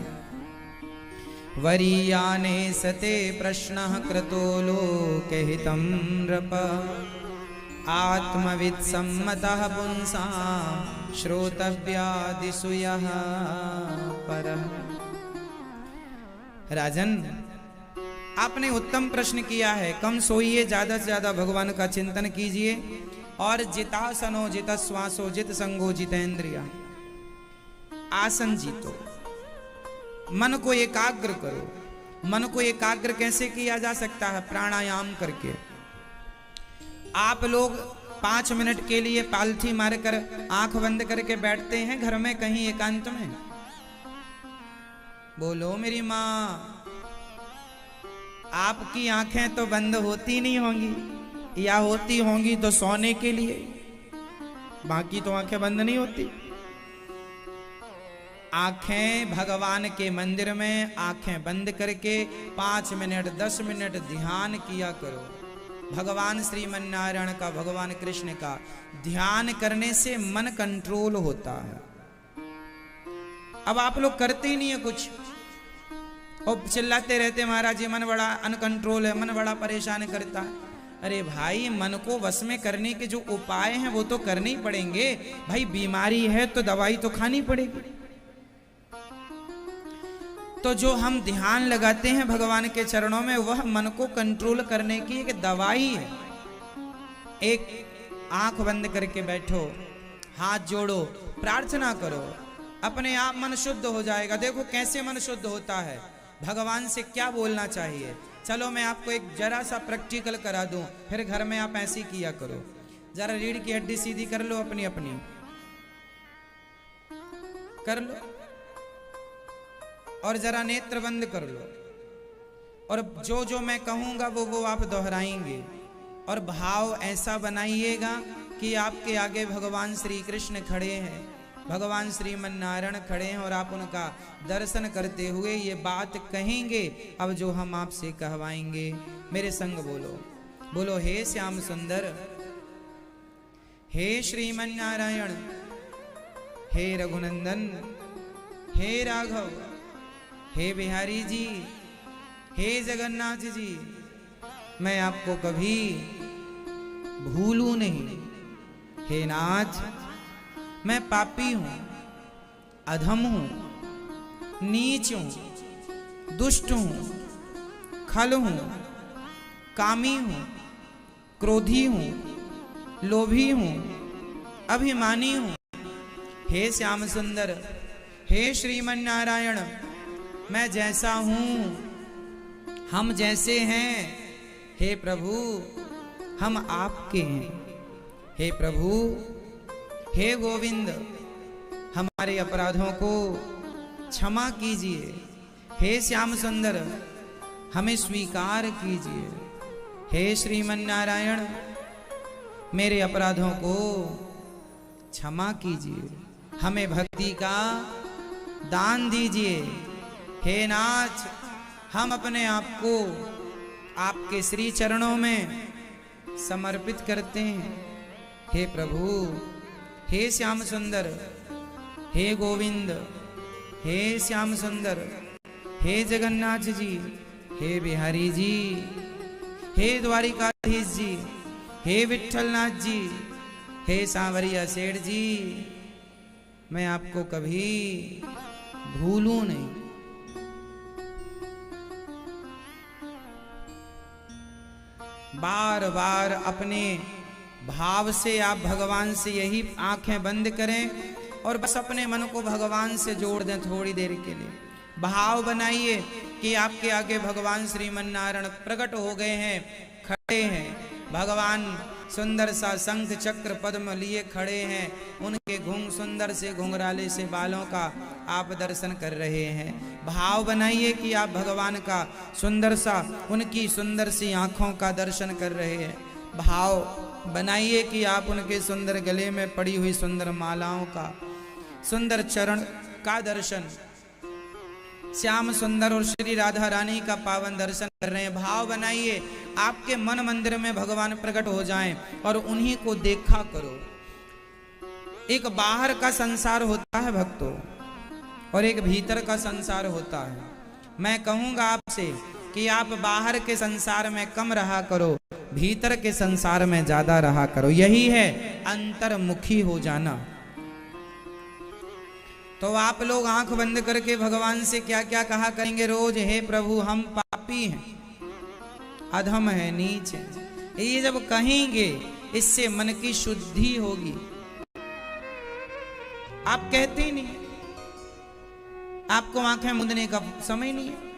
वरीयाने सते प्रश्न कृतो लोकहितं नृप आत्मवित् सम्मतः पुंसां श्रोतव्यादिषु यः परः। राजन आपने उत्तम प्रश्न किया है, कम सोइए, ज्यादा से ज्यादा भगवान का चिंतन कीजिए, और जितासनो जित श्वासो जित संगो जितेंद्रिया, आसन जीतो, मन को एकाग्र करो। मन को एकाग्र कैसे किया जा सकता है? प्राणायाम करके। आप लोग 5 मिनट के लिए पालथी मारकर आंख बंद करके बैठते हैं घर में कहीं एकांत में, बोलो मेरी माँ, आपकी आंखें तो बंद होती नहीं होंगी, या होती होंगी तो सोने के लिए, बाकी तो आंखें बंद नहीं होती। आंखें भगवान के मंदिर में आंखें बंद करके 5 मिनट 10 मिनट ध्यान किया करो। भगवान श्रीमन्नारायण का, भगवान कृष्ण का ध्यान करने से मन कंट्रोल होता है। अब आप लोग करते ही नहीं है कुछ, और चिल्लाते रहते महाराज जी मन बड़ा अनकंट्रोल है, मन बड़ा परेशान करता है। अरे भाई, मन को वश में करने के जो उपाय हैं वो तो करने ही पड़ेंगे भाई। बीमारी है तो दवाई तो खानी पड़ेगी। तो जो हम ध्यान लगाते हैं भगवान के चरणों में, वह मन को कंट्रोल करने की एक दवाई है। एक आंख बंद करके बैठो, हाथ जोड़ो, प्रार्थना करो, अपने आप मन शुद्ध हो जाएगा। देखो कैसे मन शुद्ध होता है, भगवान से क्या बोलना चाहिए। चलो मैं आपको एक जरा सा प्रैक्टिकल करा दूं, फिर घर में आप ऐसे किया करो। जरा रीढ़ की हड्डी सीधी कर लो, अपनी अपनी कर लो, और जरा नेत्र बंद कर लो, और जो जो मैं कहूंगा वो आप दोहराएंगे, और भाव ऐसा बनाइएगा कि आपके आगे भगवान श्री कृष्ण खड़े हैं, भगवान श्रीमन्नारायण खड़े हैं, और आप उनका दर्शन करते हुए ये बात कहेंगे अब जो हम आपसे कहवाएंगे। मेरे संग बोलो, बोलो हे श्याम सुंदर, हे श्रीमन्नारायण, हे रघुनंदन, हे राघव, हे बिहारी जी, हे जगन्नाथ जी, मैं आपको कभी भूलूं नहीं। हे नाथ, मैं पापी हूं, अधम हूं, नीच हूं, दुष्ट हूं, खल हूं, कामी हूं, क्रोधी हूं, लोभी हूं, अभिमानी हूं। हे श्याम सुंदर, हे श्रीमन्नारायण, मैं जैसा हूं, हम जैसे हैं, हे प्रभु हम आपके हैं। हे प्रभु, हे गोविंद, हमारे अपराधों को क्षमा कीजिए। हे श्याम सुंदर, हमें स्वीकार कीजिए। हे श्रीमन्नारायण, मेरे अपराधों को क्षमा कीजिए, हमें भक्ति का दान दीजिए। हे नाथ, हम अपने आप को आपके श्री चरणों में समर्पित करते हैं। हे प्रभु, हे श्याम सुंदर, हे गोविंद, हे श्याम सुंदर, हे जगन्नाथ जी, हे बिहारी जी, हे द्वारिकाधीश जी, हे विठलनाथ जी, हे सांवरिया सेठ जी, मैं आपको कभी भूलूं नहीं। बार बार अपने भाव से आप भगवान से यही आंखें बंद करें और बस अपने मन को भगवान से जोड़ दें थोड़ी देर के लिए। भाव बनाइए कि आपके आगे भगवान श्रीमन नारायण प्रकट हो गए हैं, खड़े हैं। भगवान सुंदर सा शंख चक्र पद्म लिए खड़े हैं, उनके सुंदर से घुंघराले से बालों का आप दर्शन कर रहे हैं। भाव बनाइए कि आप भगवान का सुंदर सा, उनकी सुंदर सी आंखों का दर्शन कर रहे हैं। भाव बनाइए कि आप उनके सुंदर गले में पड़ी हुई सुंदर मालाओं का, सुंदर चरण का दर्शन, श्याम सुंदर और श्री राधा रानी का पावन दर्शन कर रहे हैं। भाव बनाइए आपके मन मंदिर में भगवान प्रकट हो जाएं और उन्हीं को देखा करो। एक बाहर का संसार होता है भक्तों, और एक भीतर का संसार होता है। मैं कहूंगा आपसे कि आप बाहर के संसार में कम रहा करो, भीतर के संसार में ज्यादा रहा करो। यही है अंतर्मुखी हो जाना। तो आप लोग आंख बंद करके भगवान से क्या क्या कहा करेंगे रोज? हे प्रभु, हम पापी हैं, अधम है, नीच है। ये जब कहेंगे इससे मन की शुद्धि होगी। आप कहते ही नहीं, आपको आंखें मूंदने का समय नहीं है,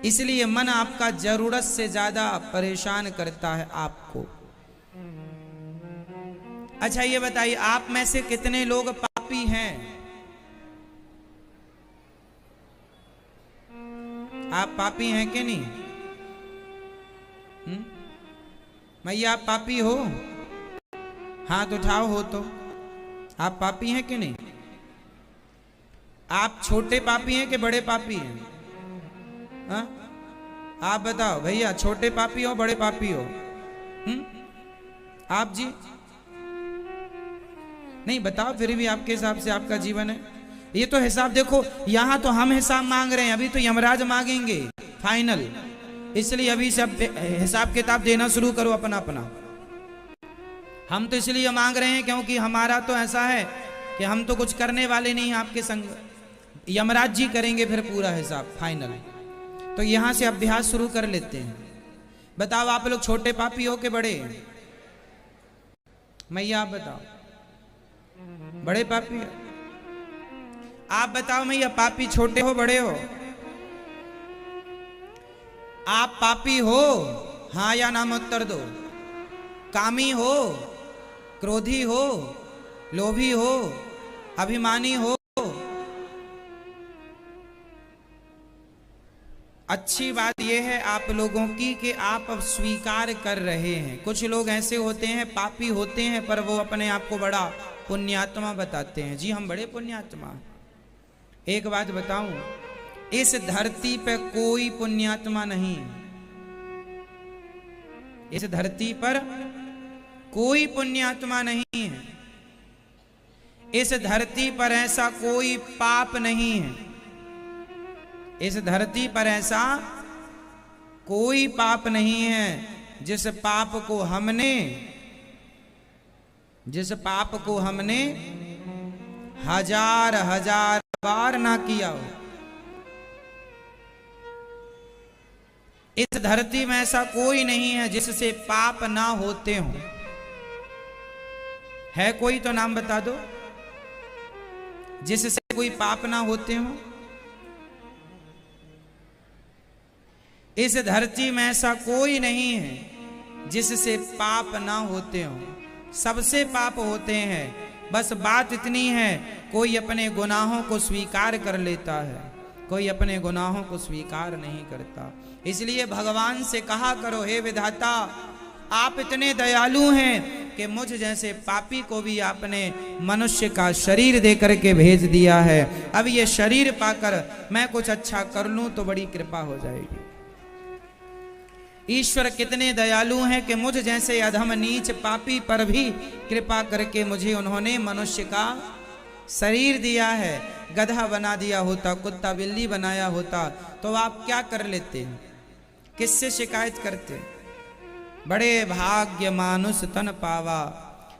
इसलिए मन आपका जरूरत से ज्यादा परेशान करता है आपको। अच्छा ये बताइए, आप में से कितने लोग पापी हैं? आप पापी हैं कि नहीं? मैया आप पापी हो? हाथ उठाओ हो तो। आप पापी हैं कि नहीं? आप छोटे पापी हैं कि बड़े पापी हैं? हा? आप बताओ भैया, छोटे पापी हो बड़े पापी हो? आप जी नहीं बताओ, फिर भी आपके हिसाब से आपका जीवन है। ये तो हिसाब देखो, यहां तो हम हिसाब मांग रहे हैं, अभी तो यमराज मांगेंगे फाइनल। इसलिए अभी सब हिसाब किताब देना शुरू करो अपना अपना। हम तो इसलिए मांग रहे हैं क्योंकि हमारा तो ऐसा है कि हम तो कुछ करने वाले नहीं, आपके संग यमराज जी करेंगे फिर पूरा हिसाब फाइनल। तो यहां से अभ्यास शुरू कर लेते हैं। बताओ आप लोग छोटे पापी हो कि बड़े? मैया आप बताओ, बड़े पापी हो? आप बताओ मैया, पापी छोटे हो बड़े हो? आप पापी हो? हाँ या नाम उत्तर दो। कामी हो, क्रोधी हो, लोभी हो, अभिमानी हो? अच्छी बात यह है आप लोगों की कि आप अब स्वीकार कर रहे हैं। कुछ लोग ऐसे होते हैं, पापी होते हैं, पर वो अपने आप को बड़ा पुण्यात्मा बताते हैं। जी हम बड़े पुण्यात्मा। एक बात बताऊं, इस धरती पे कोई पुण्यात्मा नहीं। इस धरती पर कोई पुण्यात्मा नहीं है। इस धरती पर ऐसा कोई पाप नहीं है। इस धरती पर ऐसा कोई पाप नहीं है जिस पाप को हमने हजार हजार बार ना किया हो। इस धरती में ऐसा कोई नहीं है जिससे पाप ना होते हों। है कोई तो नाम बता दो जिससे कोई पाप ना होते हों। इस धरती में ऐसा कोई नहीं है जिससे पाप ना होते हों। सबसे पाप होते हैं। बस बात इतनी है, कोई अपने गुनाहों को स्वीकार कर लेता है, कोई अपने गुनाहों को स्वीकार नहीं करता। इसलिए भगवान से कहा करो, हे विधाता, आप इतने दयालु हैं कि मुझ जैसे पापी को भी आपने मनुष्य का शरीर दे करके भेज दिया है। अब ये शरीर पाकर मैं कुछ अच्छा कर लूं तो बड़ी कृपा हो जाएगी। ईश्वर कितने दयालु हैं कि मुझ जैसे अधम नीच पापी पर भी कृपा करके मुझे उन्होंने मनुष्य का शरीर दिया है। गधा बना दिया होता, कुत्ता बिल्ली बनाया होता तो आप क्या कर लेते? किससे शिकायत करते? बड़े भाग्य मानुष तन पावा,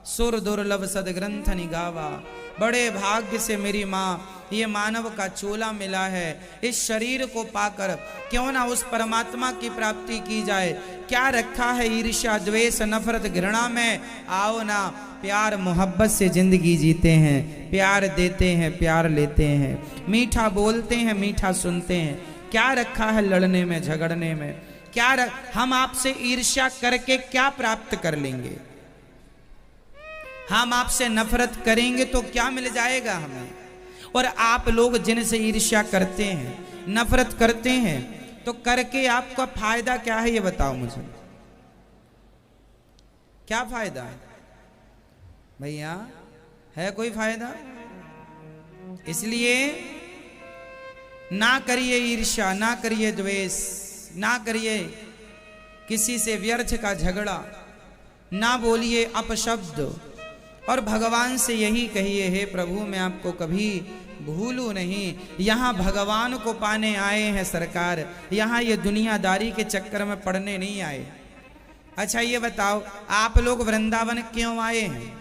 सुर दुर्लभ सदग्रंथ निगावा। बड़े भाग्य से मेरी माँ ये मानव का चोला मिला है। इस शरीर को पाकर क्यों ना उस परमात्मा की प्राप्ति की जाए। क्या रखा है ईर्ष्या द्वेष नफरत घृणा में। आओ ना प्यार मोहब्बत से जिंदगी जीते हैं, प्यार देते हैं, प्यार लेते हैं, मीठा बोलते हैं, मीठा सुनते हैं। क्या रखा है लड़ने में झगड़ने में। हम आपसे ईर्ष्या करके क्या प्राप्त कर लेंगे। हम आपसे नफरत करेंगे तो क्या मिल जाएगा हमें। और आप लोग जिनसे ईर्ष्या करते हैं नफरत करते हैं तो करके आपका फायदा क्या है ये बताओ मुझे। क्या फायदा है भैया, है कोई फायदा। इसलिए ना करिए ईर्ष्या, ना करिए द्वेष, ना करिए किसी से व्यर्थ का झगड़ा, ना बोलिए अपशब्द। और भगवान से यही कहिए, हे प्रभु मैं आपको कभी भूलूं नहीं। यहाँ भगवान को पाने आए हैं सरकार, यहाँ ये दुनियादारी के चक्कर में पड़ने नहीं आए। अच्छा ये बताओ आप लोग वृंदावन क्यों आए हैं।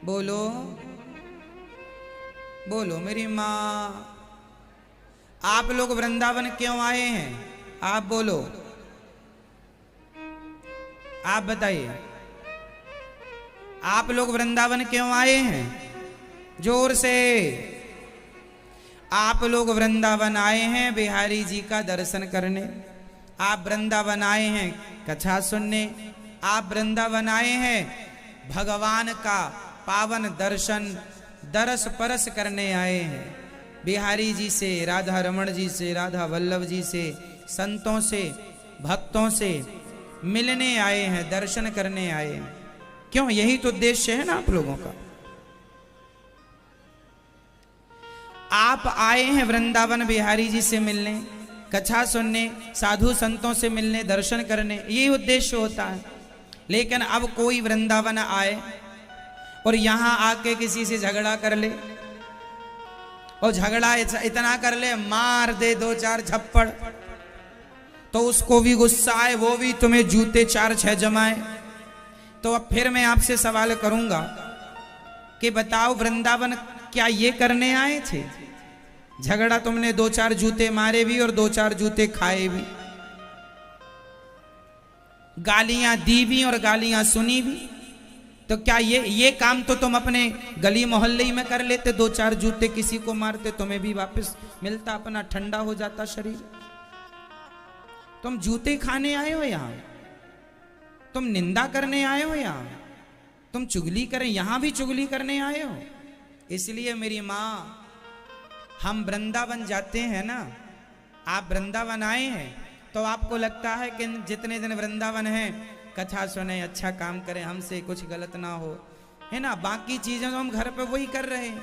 बोलो बोलो मेरी माँ, आप लोग वृंदावन क्यों आए हैं। आप बोलो, आप बताइए आप लोग वृंदावन क्यों आए हैं। जोर से। आप लोग वृंदावन आए हैं बिहारी जी का दर्शन करने। आप वृंदावन आए हैं कथा सुनने। आप वृंदावन आए हैं भगवान का पावन दर्शन दरस परस करने आए हैं। बिहारी जी से, राधा रमण जी से, राधा वल्लभ जी से, संतों से, भक्तों से मिलने आए हैं, दर्शन करने आए हैं। क्यों, यही तो उद्देश्य है ना आप लोगों का। आप आए हैं वृंदावन बिहारी जी से मिलने, कथा सुनने, साधु संतों से मिलने, दर्शन करने, यही उद्देश्य होता है। लेकिन अब कोई वृंदावन आए और यहां आके किसी से झगड़ा कर ले, और झगड़ा इतना कर ले मार दे 2-4 झप्पड़, तो उसको भी गुस्सा आए, वो भी तुम्हें जूते 4-6 जमाए। तो अब फिर मैं आपसे सवाल करूंगा कि बताओ वृंदावन क्या ये करने आए थे। झगड़ा तुमने 2-4 जूते मारे भी और 2-4 जूते खाए भी, गालियां दी भी और गालियां सुनी भी। तो क्या ये काम तो तुम अपने गली मोहल्ले में कर लेते, 2-4 जूते किसी को मारते, तुम्हें भी वापस मिलता, अपना ठंडा हो जाता शरीर। तुम जूते खाने आए हो यहां, तुम निंदा करने आए हो यहां, तुम चुगली करें यहां भी चुगली करने आए हो। इसलिए मेरी माँ हम वृंदावन जाते हैं ना, आप वृंदावन आए हैं तो आपको लगता है कि जितने दिन वृंदावन है कथा सुने, अच्छा काम करें, हमसे कुछ गलत ना हो, है ना। बाकी चीजें तो हम घर पे वही कर रहे हैं।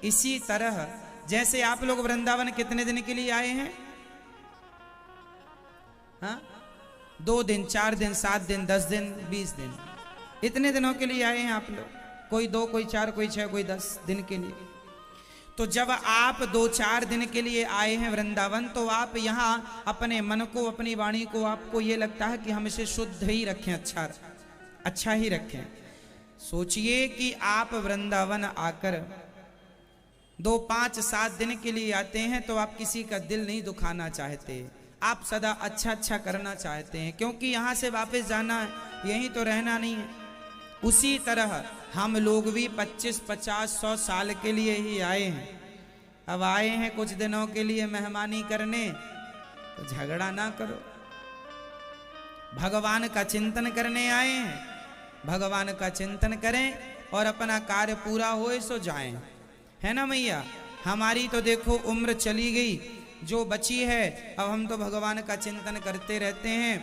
इसी तरह जैसे आप लोग वृंदावन कितने दिन के लिए आए हैं। हाँ, 2 दिन, 4 दिन, 7 दिन, 10 दिन, 20 दिन, इतने दिनों के लिए आए हैं आप लोग। कोई 2, कोई 4, कोई 6, कोई 10 दिन के लिए। तो जब आप 2-4 दिन के लिए आए हैं वृंदावन, तो आप यहाँ अपने मन को, अपनी वाणी को, आपको ये लगता है कि हम इसे शुद्ध ही रखें, अच्छा ही रखें। सोचिए कि आप वृंदावन आकर 2, 5, 7 दिन के लिए आते हैं तो आप किसी का दिल नहीं दुखाना चाहते, आप सदा अच्छा करना चाहते हैं, क्योंकि यहाँ से वापस जाना है, यहीं तो रहना नहीं है। उसी तरह हम लोग भी 25, 50, 100 साल के लिए ही आए हैं। अब आए हैं कुछ दिनों के लिए मेहमानी करने, तो झगड़ा ना करो। भगवान का चिंतन करने आए हैं, भगवान का चिंतन करें और अपना कार्य पूरा होए सो जाएं, है ना मैया। हमारी तो देखो उम्र चली गई, जो बची है अब हम तो भगवान का चिंतन करते रहते हैं।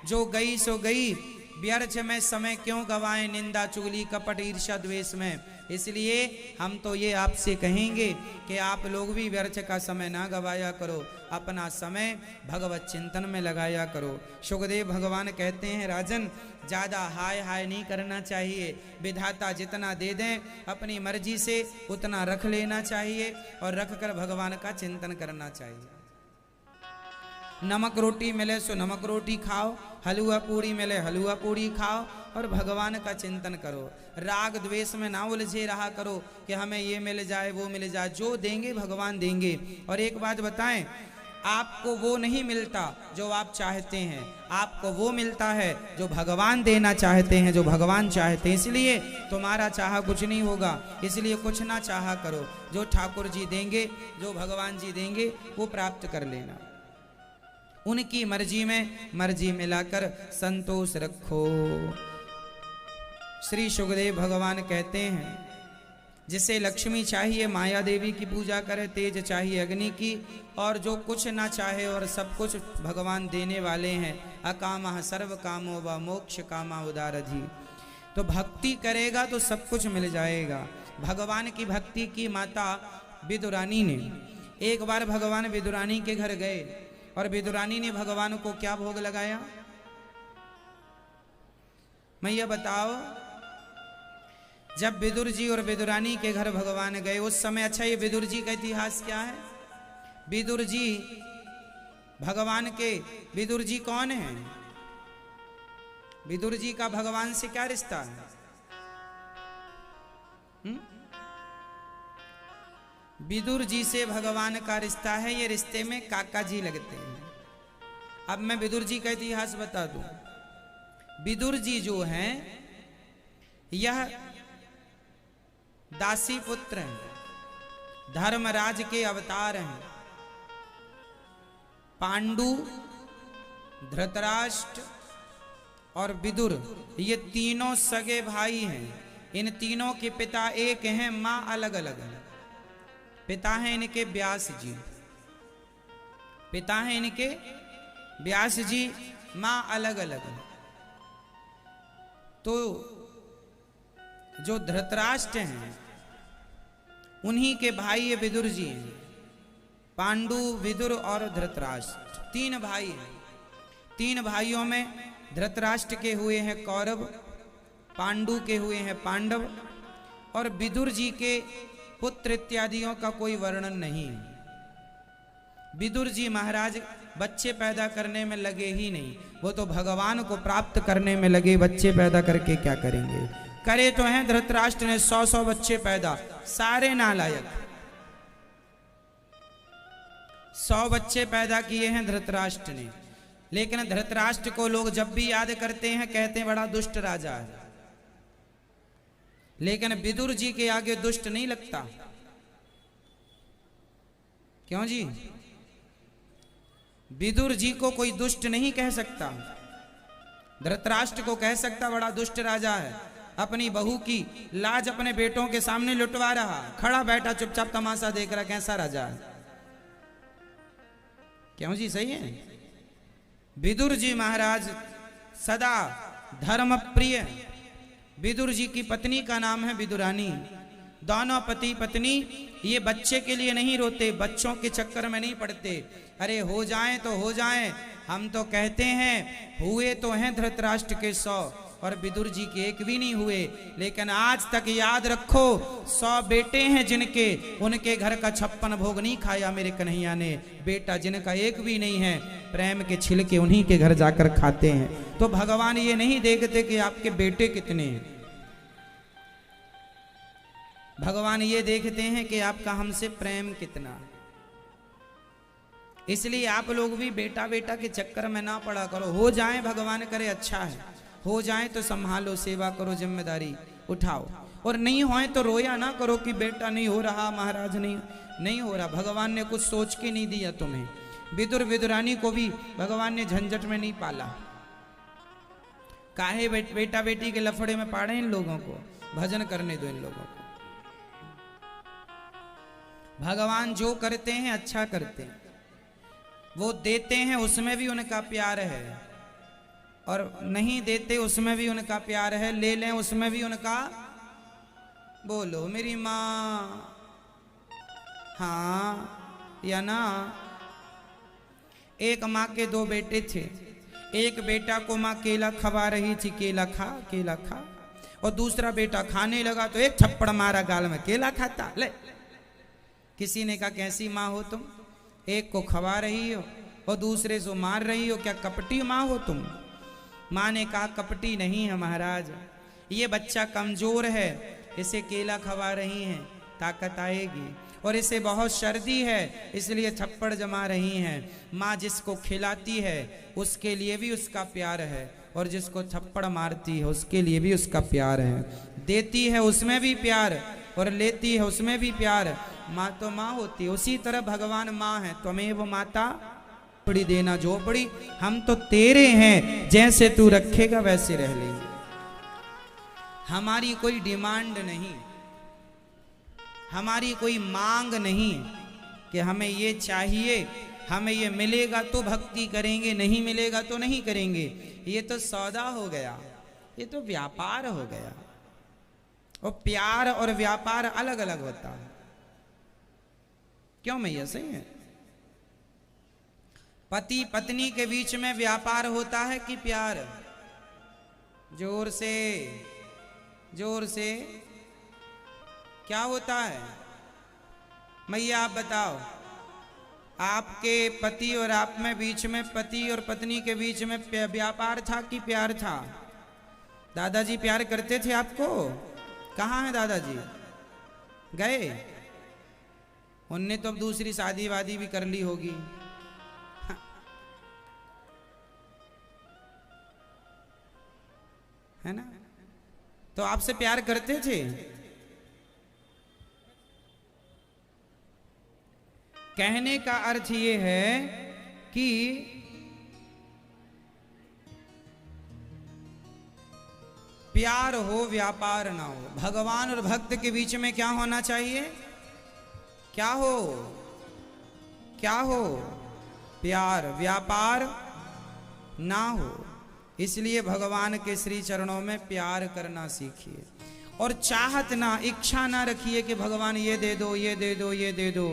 जो गई सो गई, व्यर्थ में समय क्यों गवाएं, निंदा चुगली कपट ईर्ष्या द्वेष में। इसलिए हम तो ये आपसे कहेंगे कि आप लोग भी व्यर्थ का समय ना गवाया करो, अपना समय भगवत चिंतन में लगाया करो। सुखदेव भगवान कहते हैं राजन, ज़्यादा हाय हाय नहीं करना चाहिए, विधाता जितना दे दें अपनी मर्जी से उतना रख लेना चाहिए और रख कर भगवान का चिंतन करना चाहिए। नमक रोटी मिले सो नमक रोटी खाओ, हलवा पूड़ी मिले हलवा पूड़ी खाओ और भगवान का चिंतन करो। राग द्वेष में ना उलझे रहा करो कि हमें ये मिल जाए वो मिल जाए, जो देंगे भगवान देंगे। और एक बात बताएं, आपको वो नहीं मिलता जो आप चाहते हैं, आपको वो मिलता है जो भगवान देना चाहते हैं, जो भगवान चाहते हैं। इसलिए तुम्हारा चाहा कुछ नहीं होगा, इसलिए कुछ ना चाहा करो। जो ठाकुर जी देंगे, जो भगवान जी देंगे वो प्राप्त कर लेना। उनकी मर्जी में मर्जी मिलाकर संतोष रखो। श्री सुखदेव भगवान कहते हैं, जिसे लक्ष्मी चाहिए माया देवी की पूजा करे, तेज चाहिए अग्नि की, और जो कुछ ना चाहे और सब कुछ भगवान देने वाले हैं। अकामः सर्व कामो व मोक्ष कामा उदारधि। तो भक्ति करेगा तो सब कुछ मिल जाएगा। भगवान की भक्ति की माता विदुरानी ने, एक बार भगवान विदुरानी के घर गए और विदुरानी ने भगवान को क्या भोग लगाया? मैया बताओ। जब विदुर जी और विदुरानी के घर भगवान गए उस समय, अच्छा ये विदुर जी का इतिहास क्या है? विदुर जी भगवान के, विदुर जी कौन है? विदुर जी का भगवान से क्या रिश्ता है? विदुर जी से भगवान का रिश्ता है, ये रिश्ते में काका जी लगते हैं। अब मैं विदुर जी का इतिहास बता दूं। विदुर जी जो हैं, यह दासी पुत्र हैं, धर्मराज के अवतार हैं। पांडु, धृतराष्ट्र और विदुर, ये तीनों सगे भाई हैं। इन तीनों के पिता एक हैं, मां अलग अलग है। पिता हैं इनके व्यास जी, पिता हैं इनके व्यास जी, मां अलग अलग है। तो जो धृतराष्ट्र हैं उन्हीं के भाई ये विदुर जी हैं। पांडु, विदुर और धृतराष्ट्र तीन भाई हैं। तीन भाइयों में धृतराष्ट्र के हुए हैं कौरव, पांडु के हुए हैं पांडव, और विदुर जी के पुत्र इत्यादियों का कोई वर्णन नहीं है। विदुर जी महाराज बच्चे पैदा करने में लगे ही नहीं, वो तो भगवान को प्राप्त करने में लगे। बच्चे पैदा करके क्या करेंगे? करे तो हैं धृतराष्ट्र ने 100 बच्चे पैदा, सारे नालायक। 100 बच्चे पैदा किए हैं धृतराष्ट्र ने, लेकिन धृतराष्ट्र को लोग जब भी याद करते हैं कहते हैं बड़ा दुष्ट राजा है। लेकिन विदुर जी के आगे दुष्ट नहीं लगता। क्यों जी? विदुर जी को कोई दुष्ट नहीं कह सकता। धृतराष्ट्र को कह सकता बड़ा दुष्ट राजा है, अपनी बहू की लाज अपने बेटों के सामने लुटवा रहा, खड़ा बैठा चुपचाप तमाशा देख रहा, कैसा राजा है। क्यों जी? सही है। विदुर जी महाराज सदा धर्म प्रिय। विदुर जी की पत्नी का नाम है विदुरानी। दोनों पति पत्नी ये बच्चे के लिए नहीं रोते, बच्चों के चक्कर में नहीं पड़ते। अरे हो जाएं तो हो जाएं, हम तो कहते हैं हुए तो हैं धृतराष्ट्र के 100 और विदुर जी के एक भी नहीं हुए। लेकिन आज तक याद रखो, 100 बेटे हैं जिनके, उनके घर का 56 भोग नहीं खाया मेरे कन्हैया ने। बेटा जिनका एक भी नहीं है, प्रेम के छिलके उन्हीं के घर जाकर खाते हैं। तो भगवान ये नहीं देखते कि आपके बेटे कितने हैं, भगवान ये देखते हैं कि आपका हमसे प्रेम कितना। इसलिए आप लोग भी बेटा बेटा के चक्कर में ना पड़ा करो। हो जाए भगवान करे अच्छा है, हो जाए तो संभालो, सेवा करो, जिम्मेदारी उठाओ। और नहीं होए तो रोया ना करो कि बेटा नहीं हो रहा, महाराज नहीं हो रहा। भगवान ने कुछ सोच के नहीं दिया तुम्हें। विदुर विदुरानी को भी भगवान ने झंझट में नहीं पाला। काहे बेटा बेटी के लफड़े में पाड़े इन लोगों को, भजन करने दो इन लोगों को। भगवान जो करते हैं अच्छा करते हैं, वो देते हैं उसमें भी उनका प्यार है, और नहीं देते उसमें भी उनका प्यार है, ले लें उसमें भी उनका। बोलो मेरी माँ हाँ या ना। एक माँ के 2 बेटे थे। एक बेटा को माँ केला खवा रही थी, केला खा केला खा, और दूसरा बेटा खाने लगा तो एक थप्पड़ मारा गाल में, केला खाता ले। किसी ने कहा कैसी माँ हो तुम, एक को खवा रही हो और दूसरे से मार रही हो, क्या कपटी माँ हो तुम? माँ ने कहा कपटी नहीं है महाराज, ये बच्चा कमजोर है, इसे केला खवा रही हैं, ताकत आएगी, और इसे बहुत सर्दी है इसलिए थप्पड़ जमा रही हैं। माँ जिसको खिलाती है उसके लिए भी उसका प्यार है, और जिसको थप्पड़ मारती है उसके लिए भी उसका प्यार है। देती है उसमें भी प्यार और लेती है उसमें भी प्यार। माँ तो माँ होती है, उसी तरह भगवान माँ है। त्वमेव माता पड़ी देना झोपड़ी, हम तो तेरे हैं, जैसे तू रखेगा वैसे रह लेंगे। हमारी कोई डिमांड नहीं, हमारी कोई मांग नहीं कि हमें ये चाहिए, हमें ये मिलेगा तो भक्ति करेंगे, नहीं मिलेगा तो नहीं करेंगे। ये तो सौदा हो गया, ये तो व्यापार हो गया। और प्यार और व्यापार अलग अलग होता है। क्यों मैया? सही है। पति पत्नी के बीच में व्यापार होता है कि प्यार? जोर से, जोर से। क्या होता है मैया आप बताओ? आपके पति और आप में बीच में, पति और पत्नी के बीच में व्यापार था कि प्यार था? दादाजी प्यार करते थे आपको? कहाँ है दादाजी? गए? उनने तो अब दूसरी शादी वादी भी कर ली होगी। है ना? तो आपसे प्यार करते थे? कहने का अर्थ ये है कि प्यार हो व्यापार ना हो। भगवान और भक्त के बीच में क्या होना चाहिए? क्या हो? क्या हो? प्यार, व्यापार ना हो। इसलिए भगवान के श्री चरणों में प्यार करना सीखिए, और चाहत ना, इच्छा ना रखिए कि भगवान ये दे दो, ये दे दो, ये दे दो।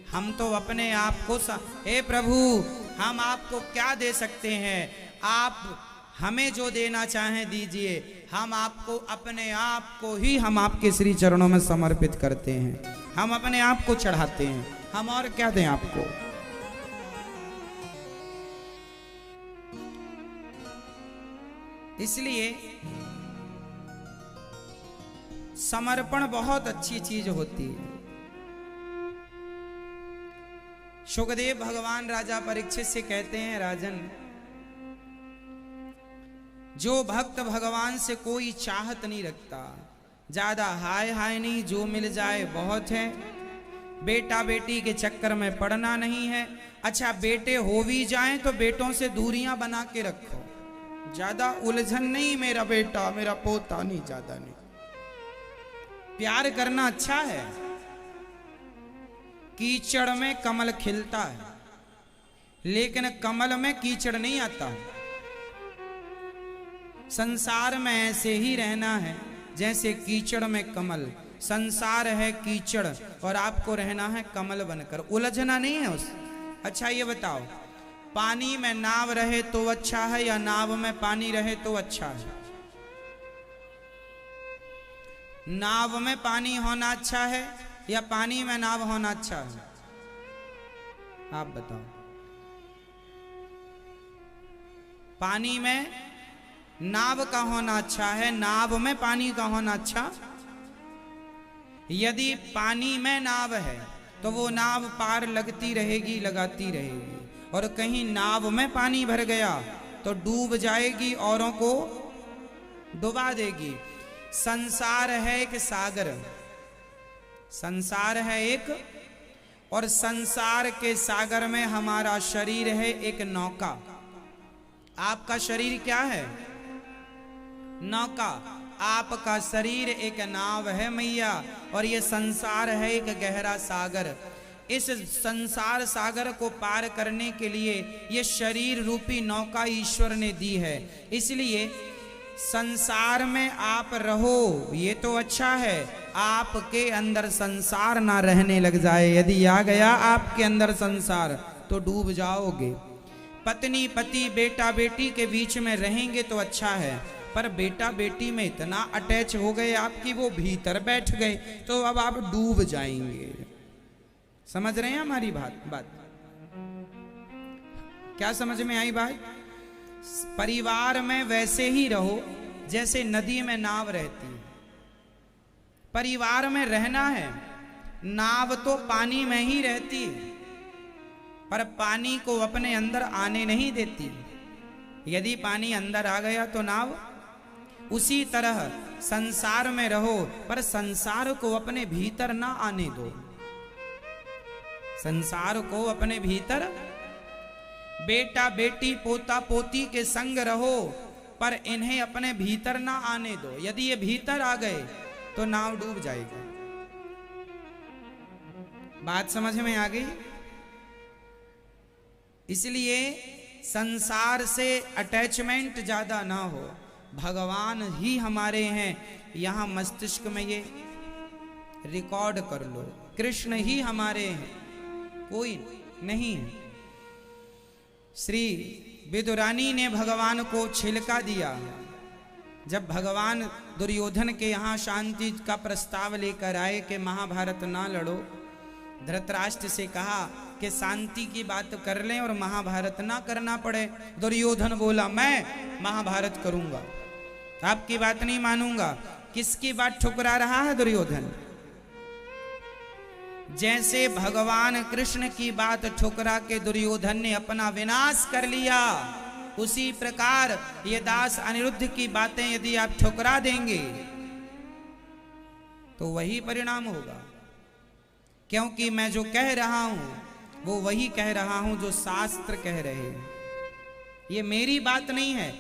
हम तो अपने आप को हे प्रभु हम आपको क्या दे सकते हैं? आप हमें जो देना चाहें दीजिए। हम आपको अपने आप को ही हम आपके श्री चरणों में समर्पित करते हैं, हम अपने आप को चढ़ाते हैं। हम और क्या दें आपको? इसलिए समर्पण बहुत अच्छी चीज होती है। सुखदेव भगवान राजा परीक्षित से कहते हैं, राजन जो भक्त भगवान से कोई चाहत नहीं रखता, ज्यादा हाय हाय नहीं, जो मिल जाए बहुत है, बेटा बेटी के चक्कर में पड़ना नहीं है। अच्छा बेटे हो भी जाएं तो बेटों से दूरियां बना के रखो, ज्यादा उलझन नहीं, मेरा बेटा मेरा पोता नहीं, ज्यादा नहीं। प्यार करना अच्छा है। कीचड़ में कमल खिलता है, लेकिन कमल में कीचड़ नहीं आता। संसार में ऐसे ही रहना है जैसे कीचड़ में कमल। संसार है कीचड़ और आपको रहना है कमल बनकर, उलझना नहीं है उस। अच्छा ये बताओ, पानी में नाव रहे तो अच्छा है या नाव में पानी रहे तो अच्छा है? नाव में पानी होना अच्छा है या पानी में नाव होना अच्छा है? आप बताओ। पानी में नाव का होना अच्छा है, नाव में पानी का होना अच्छा? यदि पानी में नाव है तो वो नाव पार लगती रहेगी, लगाती रहेगी, और कहीं नाव में पानी भर गया तो डूब जाएगी, औरों को डुबा देगी। संसार है एक सागर, संसार है एक, और संसार के सागर में हमारा शरीर है एक नौका। आपका शरीर क्या है? नौका। आपका शरीर एक नाव है मैया, और ये संसार है एक गहरा सागर। इस संसार सागर को पार करने के लिए ये शरीर रूपी नौका ईश्वर ने दी है। इसलिए संसार में आप रहो ये तो अच्छा है, आपके अंदर संसार ना रहने लग जाए। यदि आ गया आपके अंदर संसार तो डूब जाओगे। पत्नी पति बेटा बेटी के बीच में रहेंगे तो अच्छा है, पर बेटा बेटी में इतना अटैच हो गए आपकी, वो भीतर बैठ गए तो अब आप डूब जाएंगे। समझ रहे हैं हमारी बात? क्या समझ में आई बात? परिवार में वैसे ही रहो जैसे नदी में नाव रहती है। परिवार में रहना है, नाव तो पानी में ही रहती है, पर पानी को अपने अंदर आने नहीं देती। यदि पानी अंदर आ गया तो नाव। उसी तरह संसार में रहो, पर संसार को अपने भीतर ना आने दो। संसार को अपने भीतर, बेटा बेटी पोता पोती के संग रहो, पर इन्हें अपने भीतर ना आने दो। यदि ये भीतर आ गए तो नाव डूब जाएगी। बात समझ में आ गई? इसलिए संसार से अटैचमेंट ज्यादा ना हो। भगवान ही हमारे हैं, यहां मस्तिष्क में ये रिकॉर्ड कर लो। कृष्ण ही हमारे हैं, कोई नहीं है। श्री विदुरानी ने भगवान को छिलका दिया। जब भगवान दुर्योधन के यहाँ शांति का प्रस्ताव लेकर आए कि महाभारत ना लड़ो, धृतराष्ट्र से कहा कि शांति की बात कर लें और महाभारत ना करना पड़े। दुर्योधन बोला मैं महाभारत करूंगा, आपकी बात नहीं मानूंगा। किसकी बात ठुकरा रहा है दुर्योधन? जैसे भगवान कृष्ण की बात ठुकरा के दुर्योधन ने अपना विनाश कर लिया, उसी प्रकार ये दास अनिरुद्ध की बातें यदि आप ठुकरा देंगे तो वही परिणाम होगा। क्योंकि मैं जो कह रहा हूं वो वही कह रहा हूं जो शास्त्र कह रहे हैं। ये मेरी बात नहीं है,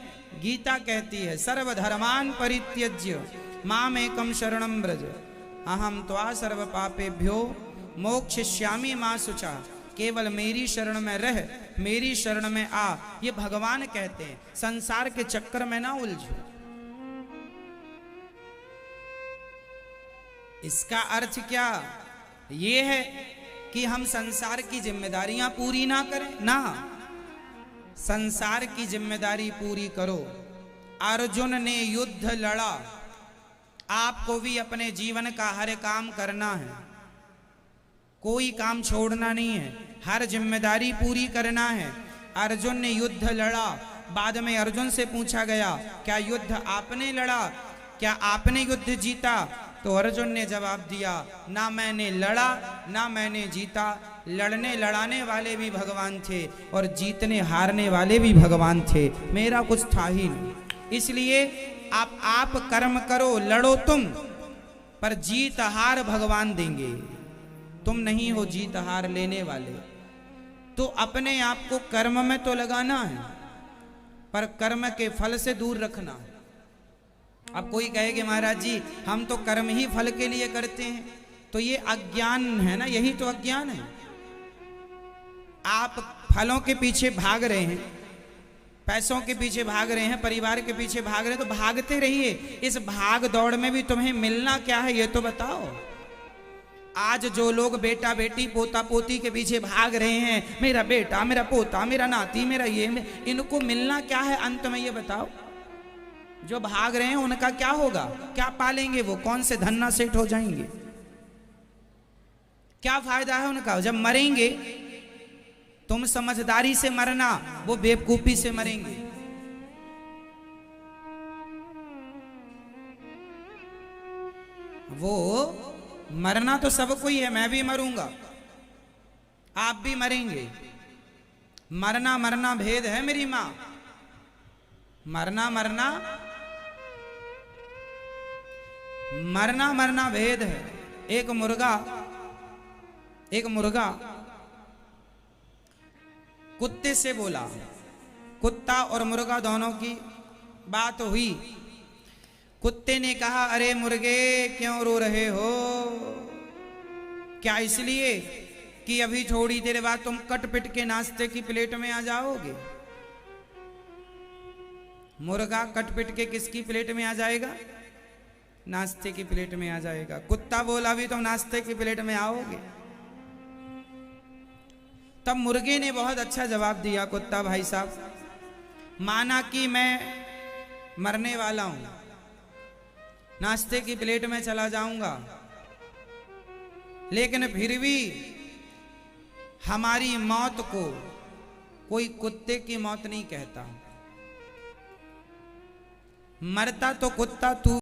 गीता कहती है सर्वधर्मान परित्यज्य माम एकम शरणम व्रज अहम त्वा सर्व पापेभ्यो मोक्षयिष्यामि मा शुचा। केवल मेरी शरण में रह, मेरी शरण में आ, ये भगवान कहते हैं। संसार के चक्कर में ना उलझो। इसका अर्थ क्या ये है कि हम संसार की जिम्मेदारियां पूरी ना करें? ना, संसार की जिम्मेदारी पूरी करो। अर्जुन ने युद्ध लड़ा, आपको भी अपने जीवन का हर काम करना है, कोई काम छोड़ना नहीं है, हर जिम्मेदारी पूरी करना है। अर्जुन ने युद्ध लड़ा, बाद में अर्जुन से पूछा गया क्या युद्ध आपने लड़ा, क्या आपने युद्ध जीता? तो अर्जुन ने जवाब दिया ना मैंने लड़ा ना मैंने जीता। लड़ने लड़ाने वाले भी भगवान थे और जीतने हारने वाले भी भगवान थे, मेरा कुछ था ही नहीं। इसलिए आप कर्म करो, लड़ो तुम, पर जीत हार भगवान देंगे, तुम नहीं हो जीत हार लेने वाले। तो अपने आप को कर्म में तो लगाना है, पर कर्म के फल से दूर रखना। अब कोई कहे कि महाराज जी हम तो कर्म ही फल के लिए करते हैं, तो ये अज्ञान है ना, यही तो अज्ञान है। आप फलों के पीछे भाग रहे हैं, पैसों के पीछे भाग रहे हैं, परिवार के पीछे भाग रहे हैं, तो भागते रहिए। इस भाग दौड़ में भी तुम्हें मिलना क्या है ये तो बताओ। आज जो लोग बेटा बेटी पोता पोती के पीछे भाग रहे हैं, मेरा बेटा मेरा पोता मेरा नाती मेरा ये, इनको मिलना क्या है अंत में ये बताओ। जो भाग रहे हैं उनका क्या होगा, क्या पालेंगे वो, कौन से धन्ना सेठ हो जाएंगे, क्या फायदा है उनका? जब मरेंगे तुम समझदारी से मरना, वो बेवकूफी से मरेंगे। वो मरना तो सबको ही है, मैं भी मरूंगा, आप भी मरेंगे। मरना मरना भेद है मेरी मां, मरना मरना मरना मरना भेद है। एक मुर्गा कुत्ते से बोला, कुत्ता और मुर्गा दोनों की बात हुई। कुत्ते ने कहा अरे मुर्गे क्यों रो रहे हो, क्या इसलिए कि अभी थोड़ी देर बाद तुम कट पिट के नाश्ते की प्लेट में आ जाओगे? मुर्गा कट पिट के किसकी प्लेट में आ जाएगा? नाश्ते की प्लेट में आ जाएगा। कुत्ता बोला अभी तुम नाश्ते की प्लेट में आओगे। तब मुर्गे ने बहुत अच्छा जवाब दिया, कुत्ता भाई साहब, माना कि मैं मरने वाला हूं, नाश्ते की प्लेट में चला जाऊंगा, लेकिन फिर भी हमारी मौत को कोई कुत्ते की मौत नहीं कहता। मरता तो कुत्ता तू